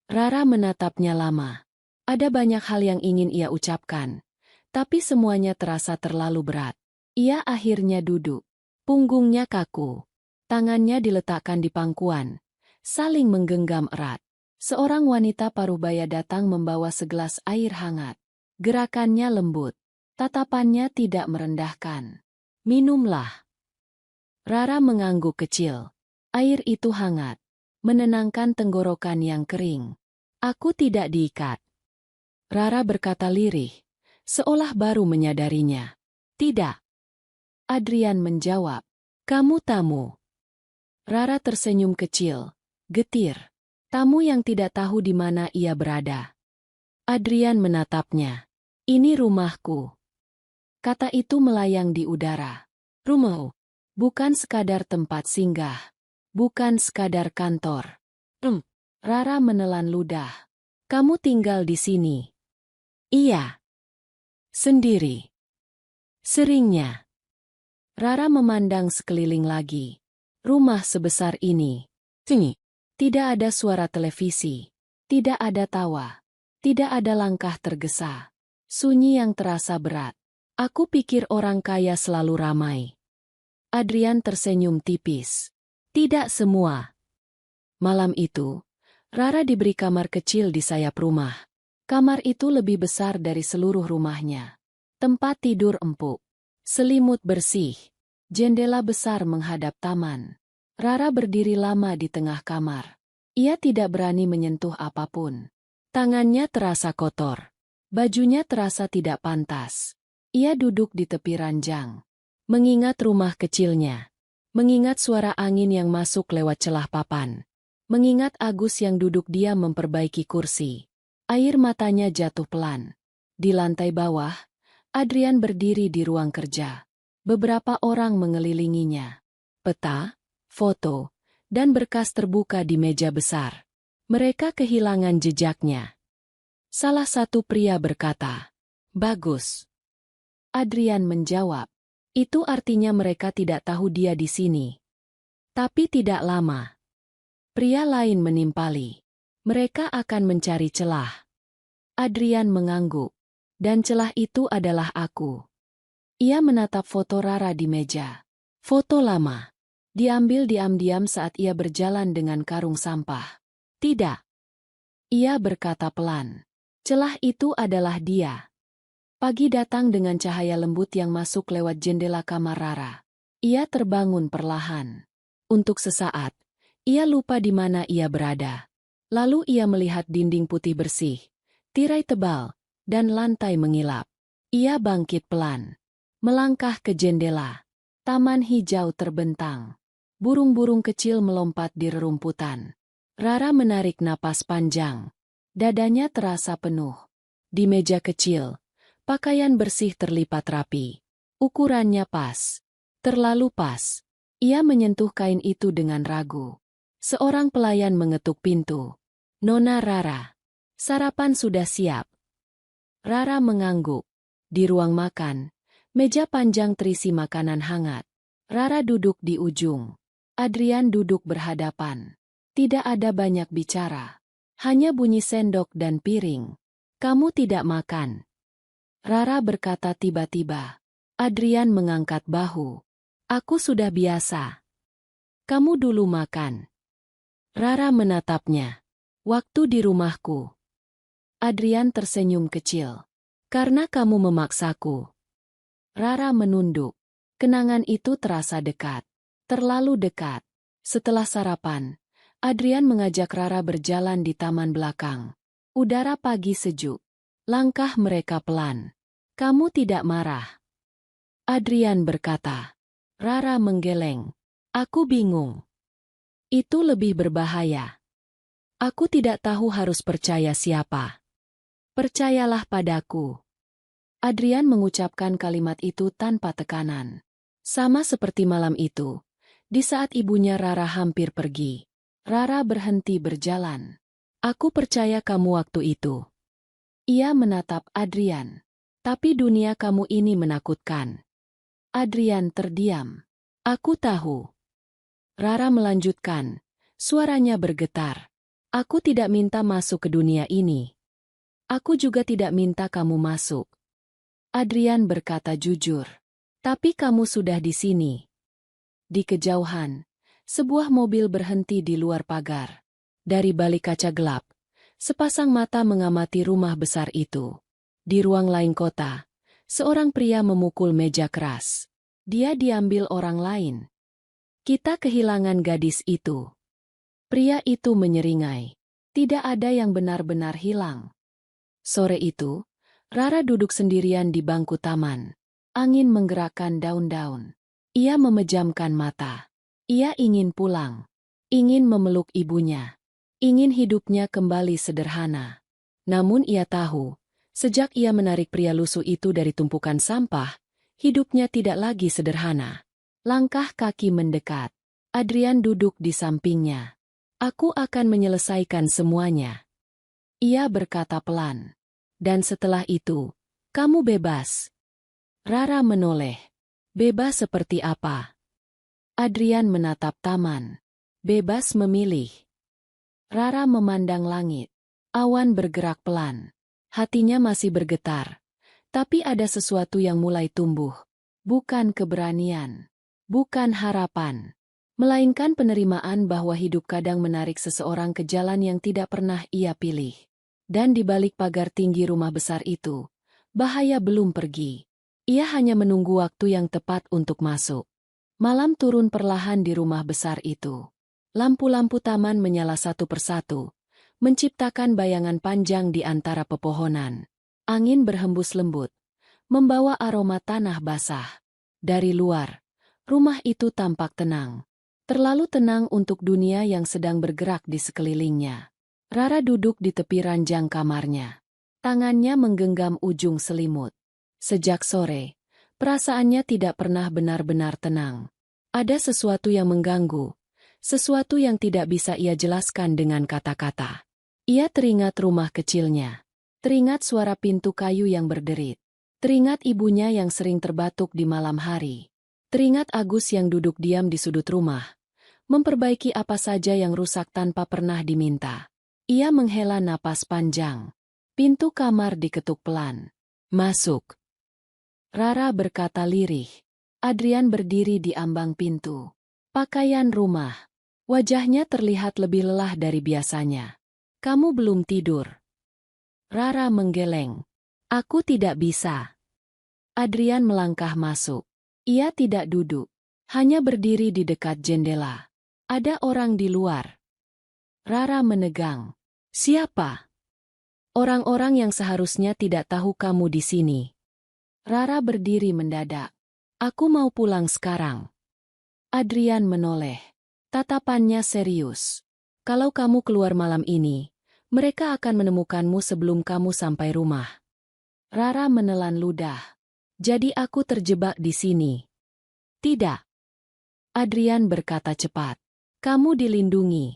Rara menatapnya lama. Ada banyak hal yang ingin ia ucapkan. Tapi semuanya terasa terlalu berat. Ia akhirnya duduk. Punggungnya kaku. Tangannya diletakkan di pangkuan. Saling menggenggam erat. Seorang wanita parubaya datang membawa segelas air hangat. Gerakannya lembut. Tatapannya tidak merendahkan. Minumlah. Rara mengangguk kecil. Air itu hangat. Menenangkan tenggorokan yang kering. Aku tidak diikat. Rara berkata lirih. Seolah baru menyadarinya. Tidak. Adrian menjawab. Kamu tamu. Rara tersenyum kecil. Getir. Tamu yang tidak tahu di mana ia berada. Adrian menatapnya. Ini rumahku. Kata itu melayang di udara. Rumahmu. Bukan sekadar tempat singgah. Bukan sekadar kantor. Rara menelan ludah. Kamu tinggal di sini. Iya. Sendiri. Seringnya. Rara memandang sekeliling lagi. Rumah sebesar ini. Sini. Tidak ada suara televisi. Tidak ada tawa. Tidak ada langkah tergesa. Sunyi yang terasa berat. Aku pikir orang kaya selalu ramai. Adrian tersenyum tipis. Tidak semua. Malam itu, Rara diberi kamar kecil di sayap rumah. Kamar itu lebih besar dari seluruh rumahnya. Tempat tidur empuk. Selimut bersih. Jendela besar menghadap taman. Rara berdiri lama di tengah kamar. Ia tidak berani menyentuh apapun. Tangannya terasa kotor. Bajunya terasa tidak pantas. Ia duduk di tepi ranjang. Mengingat rumah kecilnya. Mengingat suara angin yang masuk lewat celah papan. Mengingat Agus yang duduk diam memperbaiki kursi. Air matanya jatuh pelan. Di lantai bawah, Adrian berdiri di ruang kerja. Beberapa orang mengelilinginya. Peta, foto, dan berkas terbuka di meja besar. Mereka kehilangan jejaknya. Salah satu pria berkata, "Bagus." Adrian menjawab, "Itu artinya mereka tidak tahu dia di sini." Tapi tidak lama. Pria lain menimpali. Mereka akan mencari celah. Adrian mengangguk. Dan celah itu adalah aku. Ia menatap foto Rara di meja. Foto lama. Diambil diam-diam saat ia berjalan dengan karung sampah. Tidak. Ia berkata pelan. Celah itu adalah dia. Pagi datang dengan cahaya lembut yang masuk lewat jendela kamar Rara. Ia terbangun perlahan. Untuk sesaat, ia lupa di mana ia berada. Lalu ia melihat dinding putih bersih, tirai tebal, dan lantai mengilap. Ia bangkit pelan. Melangkah ke jendela. Taman hijau terbentang. Burung-burung kecil melompat di rerumputan. Rara menarik napas panjang. Dadanya terasa penuh. Di meja kecil, pakaian bersih terlipat rapi. Ukurannya pas. Terlalu pas. Ia menyentuh kain itu dengan ragu. Seorang pelayan mengetuk pintu. Nona Rara. Sarapan sudah siap. Rara mengangguk. Di ruang makan, meja panjang terisi makanan hangat. Rara duduk di ujung. Adrian duduk berhadapan. Tidak ada banyak bicara. Hanya bunyi sendok dan piring. Kamu tidak makan. Rara berkata tiba-tiba. Adrian mengangkat bahu. Aku sudah biasa. Kamu dulu makan. Rara menatapnya. Waktu di rumahku. Adrian tersenyum kecil. Karena kamu memaksaku. Rara menunduk. Kenangan itu terasa dekat. Terlalu dekat. Setelah sarapan, Adrian mengajak Rara berjalan di taman belakang. Udara pagi sejuk. Langkah mereka pelan. Kamu tidak marah. Adrian berkata. Rara menggeleng. Aku bingung. Itu lebih berbahaya. Aku tidak tahu harus percaya siapa. Percayalah padaku. Adrian mengucapkan kalimat itu tanpa tekanan. Sama seperti malam itu, di saat ibunya Rara hampir pergi. Rara berhenti berjalan. Aku percaya kamu waktu itu. Ia menatap Adrian. Tapi dunia kamu ini menakutkan. Adrian terdiam. Aku tahu. Rara melanjutkan. Suaranya bergetar. Aku tidak minta masuk ke dunia ini. Aku juga tidak minta kamu masuk. Adrian berkata jujur. Tapi kamu sudah di sini. Di kejauhan, sebuah mobil berhenti di luar pagar. Dari balik kaca gelap, sepasang mata mengamati rumah besar itu. Di ruang lain kota, seorang pria memukul meja keras. Dia diambil orang lain. Kita kehilangan gadis itu. Pria itu menyeringai. Tidak ada yang benar-benar hilang. Sore itu, Rara duduk sendirian di bangku taman. Angin menggerakkan daun-daun. Ia memejamkan mata. Ia ingin pulang. Ingin memeluk ibunya. Ingin hidupnya kembali sederhana. Namun ia tahu, sejak ia menarik pria lusuh itu dari tumpukan sampah, hidupnya tidak lagi sederhana. Langkah kaki mendekat. Adrian duduk di sampingnya. Aku akan menyelesaikan semuanya. Ia berkata pelan. Dan setelah itu, kamu bebas. Rara menoleh. Bebas seperti apa? Adrian menatap taman. Bebas memilih. Rara memandang langit. Awan bergerak pelan. Hatinya masih bergetar. Tapi ada sesuatu yang mulai tumbuh. Bukan keberanian. Bukan harapan. Melainkan penerimaan bahwa hidup kadang menarik seseorang ke jalan yang tidak pernah ia pilih. Dan di balik pagar tinggi rumah besar itu, bahaya belum pergi. Ia hanya menunggu waktu yang tepat untuk masuk. Malam turun perlahan di rumah besar itu. Lampu-lampu taman menyala satu persatu, menciptakan bayangan panjang di antara pepohonan. Angin berhembus lembut, membawa aroma tanah basah. Dari luar, rumah itu tampak tenang. Terlalu tenang untuk dunia yang sedang bergerak di sekelilingnya. Rara duduk di tepi ranjang kamarnya. Tangannya menggenggam ujung selimut. Sejak sore, perasaannya tidak pernah benar-benar tenang. Ada sesuatu yang mengganggu, sesuatu yang tidak bisa ia jelaskan dengan kata-kata. Ia teringat rumah kecilnya, teringat suara pintu kayu yang berderit, teringat ibunya yang sering terbatuk di malam hari. Teringat Agus yang duduk diam di sudut rumah, memperbaiki apa saja yang rusak tanpa pernah diminta. Ia menghela napas panjang. Pintu kamar diketuk pelan. Masuk. Rara berkata lirih. Adrian berdiri di ambang pintu. Pakaian rumah. Wajahnya terlihat lebih lelah dari biasanya. Kamu belum tidur. Rara menggeleng. Aku tidak bisa. Adrian melangkah masuk. Ia tidak duduk, hanya berdiri di dekat jendela. Ada orang di luar. Rara menegang. Siapa? Orang-orang yang seharusnya tidak tahu kamu di sini. Rara berdiri mendadak. Aku mau pulang sekarang. Adrian menoleh. Tatapannya serius. Kalau kamu keluar malam ini, mereka akan menemukanmu sebelum kamu sampai rumah. Rara menelan ludah. Jadi aku terjebak di sini. Tidak. Adrian berkata cepat. Kamu dilindungi.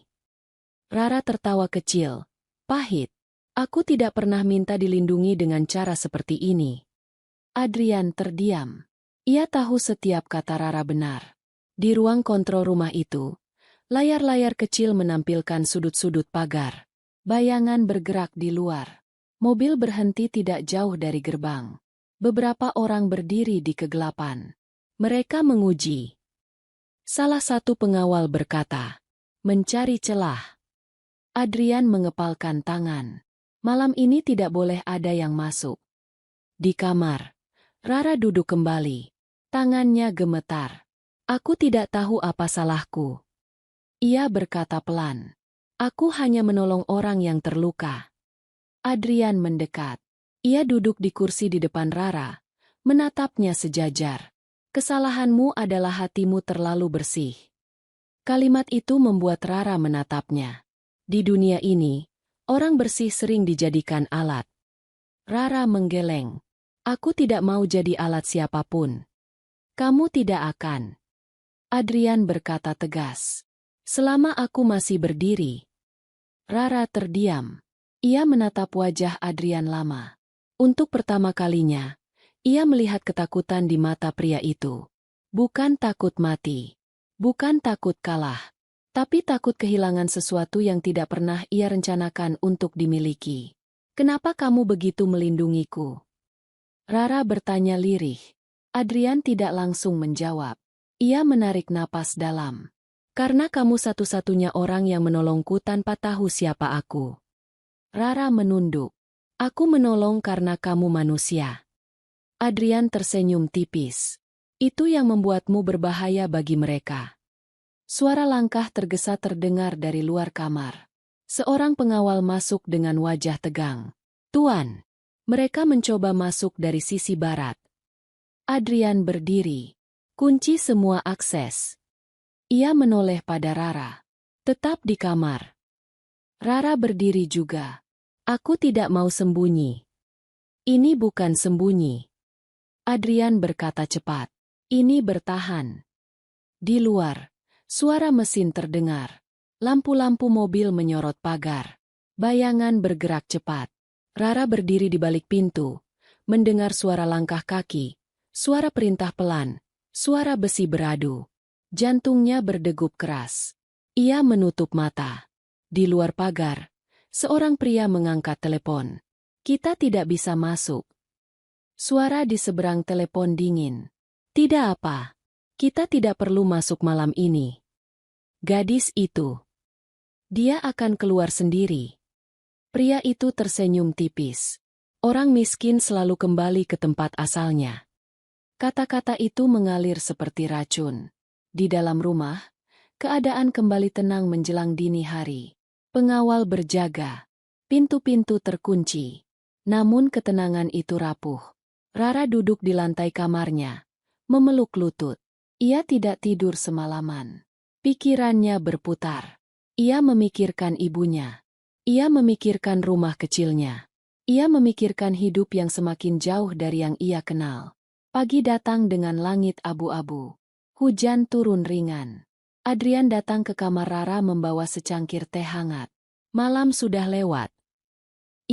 Rara tertawa kecil. Pahit. Aku tidak pernah minta dilindungi dengan cara seperti ini. Adrian terdiam. Ia tahu setiap kata Rara benar. Di ruang kontrol rumah itu, layar-layar kecil menampilkan sudut-sudut pagar. Bayangan bergerak di luar. Mobil berhenti tidak jauh dari gerbang. Beberapa orang berdiri di kegelapan. Mereka menguji. Salah satu pengawal berkata, mencari celah. Adrian mengepalkan tangan. Malam ini tidak boleh ada yang masuk. Di kamar, Rara duduk kembali. Tangannya gemetar. Aku tidak tahu apa salahku. Ia berkata pelan. Aku hanya menolong orang yang terluka. Adrian mendekat. Ia duduk di kursi di depan Rara, menatapnya sejajar. Kesalahanmu adalah hatimu terlalu bersih. Kalimat itu membuat Rara menatapnya. Di dunia ini, orang bersih sering dijadikan alat. Rara menggeleng. Aku tidak mau jadi alat siapapun. Kamu tidak akan. Adrian berkata tegas. Selama aku masih berdiri. Rara terdiam. Ia menatap wajah Adrian lama. Untuk pertama kalinya, ia melihat ketakutan di mata pria itu. Bukan takut mati. Bukan takut kalah, tapi takut kehilangan sesuatu yang tidak pernah ia rencanakan untuk dimiliki. Kenapa kamu begitu melindungiku? Rara bertanya lirih. Adrian tidak langsung menjawab. Ia menarik napas dalam. Karena kamu satu-satunya orang yang menolongku tanpa tahu siapa aku. Rara menunduk. Aku menolong karena kamu manusia. Adrian tersenyum tipis. Itu yang membuatmu berbahaya bagi mereka. Suara langkah tergesa terdengar dari luar kamar. Seorang pengawal masuk dengan wajah tegang. Tuan, mereka mencoba masuk dari sisi barat. Adrian berdiri. Kunci semua akses. Ia menoleh pada Rara. Tetap di kamar. Rara berdiri juga. Aku tidak mau sembunyi. Ini bukan sembunyi. Adrian berkata cepat. Ini bertahan. Di luar, suara mesin terdengar. Lampu-lampu mobil menyorot pagar. Bayangan bergerak cepat. Rara berdiri di balik pintu, mendengar suara langkah kaki, suara perintah pelan, suara besi beradu. Jantungnya berdegup keras. Ia menutup mata. Di luar pagar, seorang pria mengangkat telepon. Kita tidak bisa masuk. Suara di seberang telepon dingin. Tidak apa. Kita tidak perlu masuk malam ini. Gadis itu. Dia akan keluar sendiri. Pria itu tersenyum tipis. Orang miskin selalu kembali ke tempat asalnya. Kata-kata itu mengalir seperti racun. Di dalam rumah, keadaan kembali tenang menjelang dini hari. Pengawal berjaga. Pintu-pintu terkunci. Namun ketenangan itu rapuh. Rara duduk di lantai kamarnya. Memeluk lutut. Ia tidak tidur semalaman. Pikirannya berputar. Ia memikirkan ibunya. Ia memikirkan rumah kecilnya. Ia memikirkan hidup yang semakin jauh dari yang ia kenal. Pagi datang dengan langit abu-abu. Hujan turun ringan. Adrian datang ke kamar Rara membawa secangkir teh hangat. Malam sudah lewat.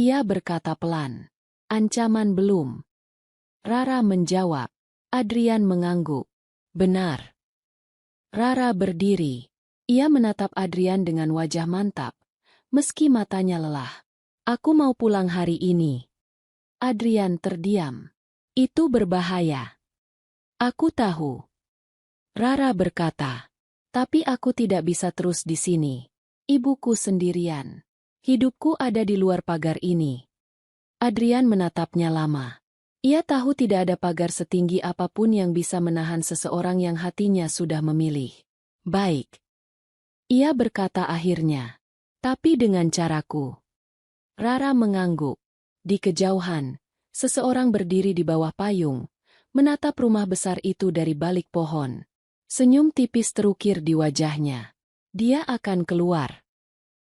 Ia berkata pelan. Ancaman belum. Rara menjawab. Adrian mengangguk. Benar. Rara berdiri. Ia menatap Adrian dengan wajah mantap, meski matanya lelah. Aku mau pulang hari ini. Adrian terdiam. Itu berbahaya. Aku tahu. Rara berkata. Tapi aku tidak bisa terus di sini. Ibuku sendirian. Hidupku ada di luar pagar ini. Adrian menatapnya lama. Ia tahu tidak ada pagar setinggi apapun yang bisa menahan seseorang yang hatinya sudah memilih. Baik. Ia berkata akhirnya. Tapi dengan caraku. Rara mengangguk. Di kejauhan, seseorang berdiri di bawah payung, menatap rumah besar itu dari balik pohon. Senyum tipis terukir di wajahnya. Dia akan keluar.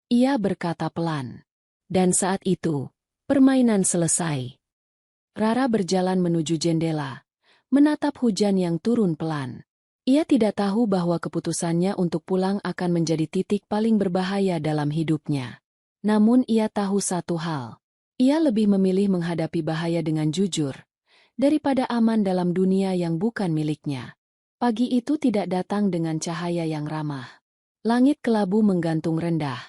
Ia berkata pelan. Dan saat itu, permainan selesai. Rara berjalan menuju jendela, menatap hujan yang turun pelan. Ia tidak tahu bahwa keputusannya untuk pulang akan menjadi titik paling berbahaya dalam hidupnya. Namun ia tahu satu hal. Ia lebih memilih menghadapi bahaya dengan jujur, daripada aman dalam dunia yang bukan miliknya. Pagi itu tidak datang dengan cahaya yang ramah. Langit kelabu menggantung rendah,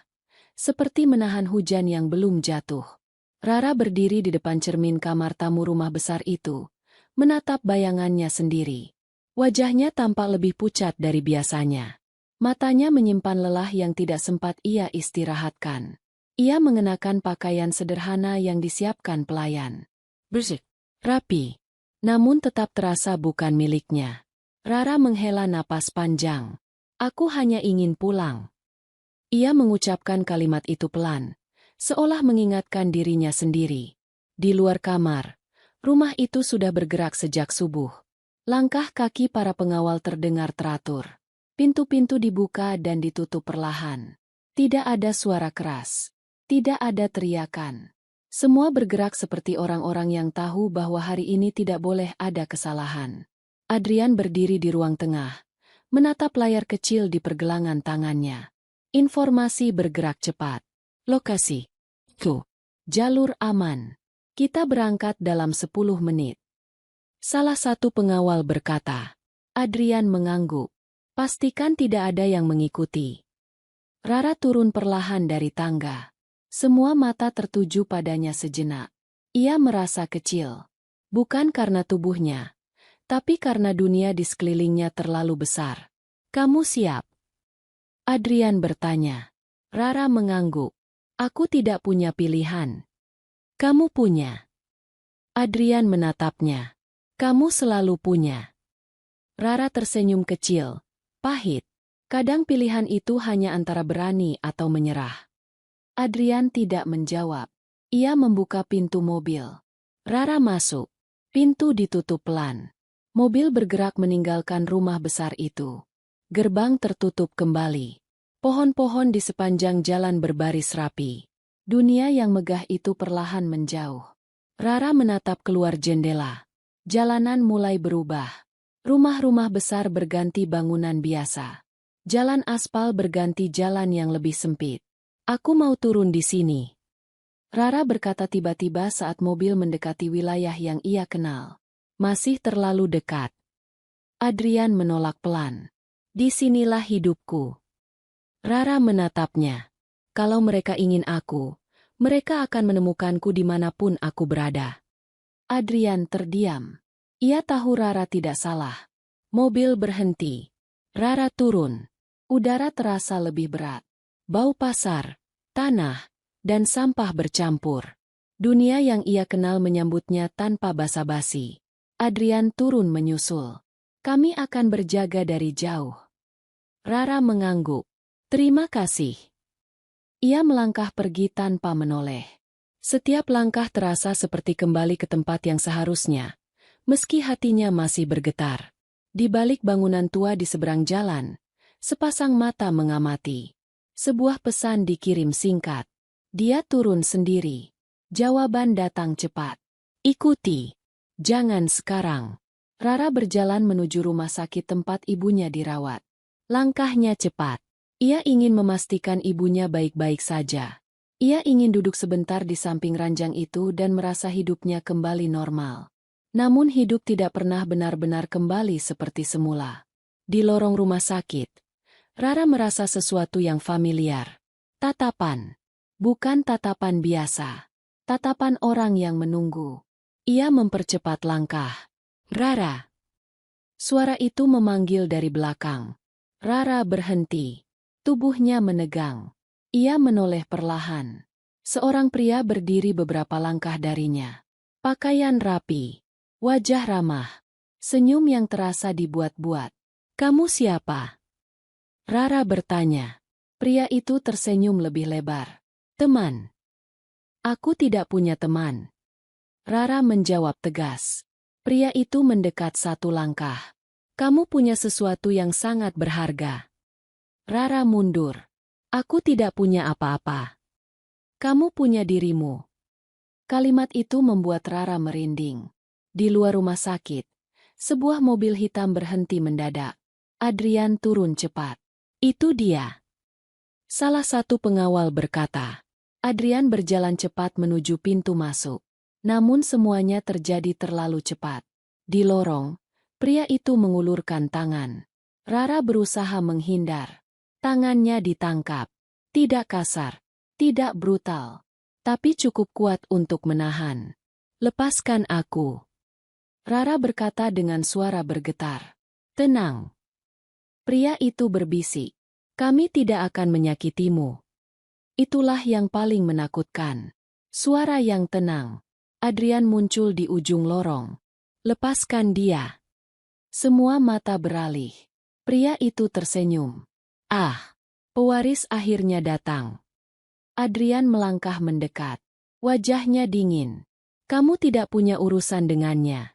seperti menahan hujan yang belum jatuh. Rara berdiri di depan cermin kamar tamu rumah besar itu, menatap bayangannya sendiri. Wajahnya tampak lebih pucat dari biasanya. Matanya menyimpan lelah yang tidak sempat ia istirahatkan. Ia mengenakan pakaian sederhana yang disiapkan pelayan. Bersih, rapi, namun tetap terasa bukan miliknya. Rara menghela napas panjang. Aku hanya ingin pulang. Ia mengucapkan kalimat itu pelan, seolah mengingatkan dirinya sendiri. Di luar kamar, rumah itu sudah bergerak sejak subuh. Langkah kaki para pengawal terdengar teratur. Pintu-pintu dibuka dan ditutup perlahan. Tidak ada suara keras. Tidak ada teriakan. Semua bergerak seperti orang-orang yang tahu bahwa hari ini tidak boleh ada kesalahan. Adrian berdiri di ruang tengah, menatap layar kecil di pergelangan tangannya. Informasi bergerak cepat. Lokasi. Jalur aman. Kita berangkat dalam 10 menit. Salah satu pengawal berkata. Adrian mengangguk. Pastikan tidak ada yang mengikuti. Rara turun perlahan dari tangga. Semua mata tertuju padanya sejenak. Ia merasa kecil. Bukan karena tubuhnya, tapi karena dunia di sekelilingnya terlalu besar. Kamu siap? Adrian bertanya. Rara mengangguk. Aku tidak punya pilihan. Kamu punya. Adrian menatapnya. Kamu selalu punya. Rara tersenyum kecil, pahit. Kadang pilihan itu hanya antara berani atau menyerah. Adrian tidak menjawab. Ia membuka pintu mobil. Rara masuk. Pintu ditutup pelan. Mobil bergerak meninggalkan rumah besar itu. Gerbang tertutup kembali. Pohon-pohon di sepanjang jalan berbaris rapi. Dunia yang megah itu perlahan menjauh. Rara menatap keluar jendela. Jalanan mulai berubah. Rumah-rumah besar berganti bangunan biasa. Jalan aspal berganti jalan yang lebih sempit. Aku mau turun di sini. Rara berkata tiba-tiba saat mobil mendekati wilayah yang ia kenal. Masih terlalu dekat. Adrian menolak pelan. Disinilah hidupku. Rara menatapnya. Kalau mereka ingin aku, mereka akan menemukanku dimanapun aku berada. Adrian terdiam. Ia tahu Rara tidak salah. Mobil berhenti. Rara turun. Udara terasa lebih berat. Bau pasar, tanah, dan sampah bercampur. Dunia yang ia kenal menyambutnya tanpa basa-basi. Adrian turun menyusul. Kami akan berjaga dari jauh. Rara mengangguk. Terima kasih. Ia melangkah pergi tanpa menoleh. Setiap langkah terasa seperti kembali ke tempat yang seharusnya, meski hatinya masih bergetar. Di balik bangunan tua di seberang jalan, sepasang mata mengamati. Sebuah pesan dikirim singkat. Dia turun sendiri. Jawaban datang cepat. Ikuti. Jangan sekarang. Rara berjalan menuju rumah sakit tempat ibunya dirawat. Langkahnya cepat. Ia ingin memastikan ibunya baik-baik saja. Ia ingin duduk sebentar di samping ranjang itu dan merasa hidupnya kembali normal. Namun hidup tidak pernah benar-benar kembali seperti semula. Di lorong rumah sakit, Rara merasa sesuatu yang familiar. Tatapan. Bukan tatapan biasa. Tatapan orang yang menunggu. Ia mempercepat langkah. Rara. Suara itu memanggil dari belakang. Rara berhenti. Tubuhnya menegang. Ia menoleh perlahan. Seorang pria berdiri beberapa langkah darinya. Pakaian rapi. Wajah ramah. Senyum yang terasa dibuat-buat. Kamu siapa? Rara bertanya. Pria itu tersenyum lebih lebar. Teman. Aku tidak punya teman. Rara menjawab tegas. Pria itu mendekat satu langkah. Kamu punya sesuatu yang sangat berharga. Rara mundur. Aku tidak punya apa-apa. Kamu punya dirimu. Kalimat itu membuat Rara merinding. Di luar rumah sakit, sebuah mobil hitam berhenti mendadak. Adrian turun cepat. Itu dia. Salah satu pengawal berkata. Adrian berjalan cepat menuju pintu masuk. Namun semuanya terjadi terlalu cepat. Di lorong, pria itu mengulurkan tangan. Rara berusaha menghindar. Tangannya ditangkap. Tidak kasar, tidak brutal, tapi cukup kuat untuk menahan. Lepaskan aku. Rara berkata dengan suara bergetar. Tenang. Pria itu berbisik. Kami tidak akan menyakitimu. Itulah yang paling menakutkan. Suara yang tenang. Adrian muncul di ujung lorong. Lepaskan dia. Semua mata beralih. Pria itu tersenyum. Ah, pewaris akhirnya datang. Adrian melangkah mendekat. Wajahnya dingin. Kamu tidak punya urusan dengannya.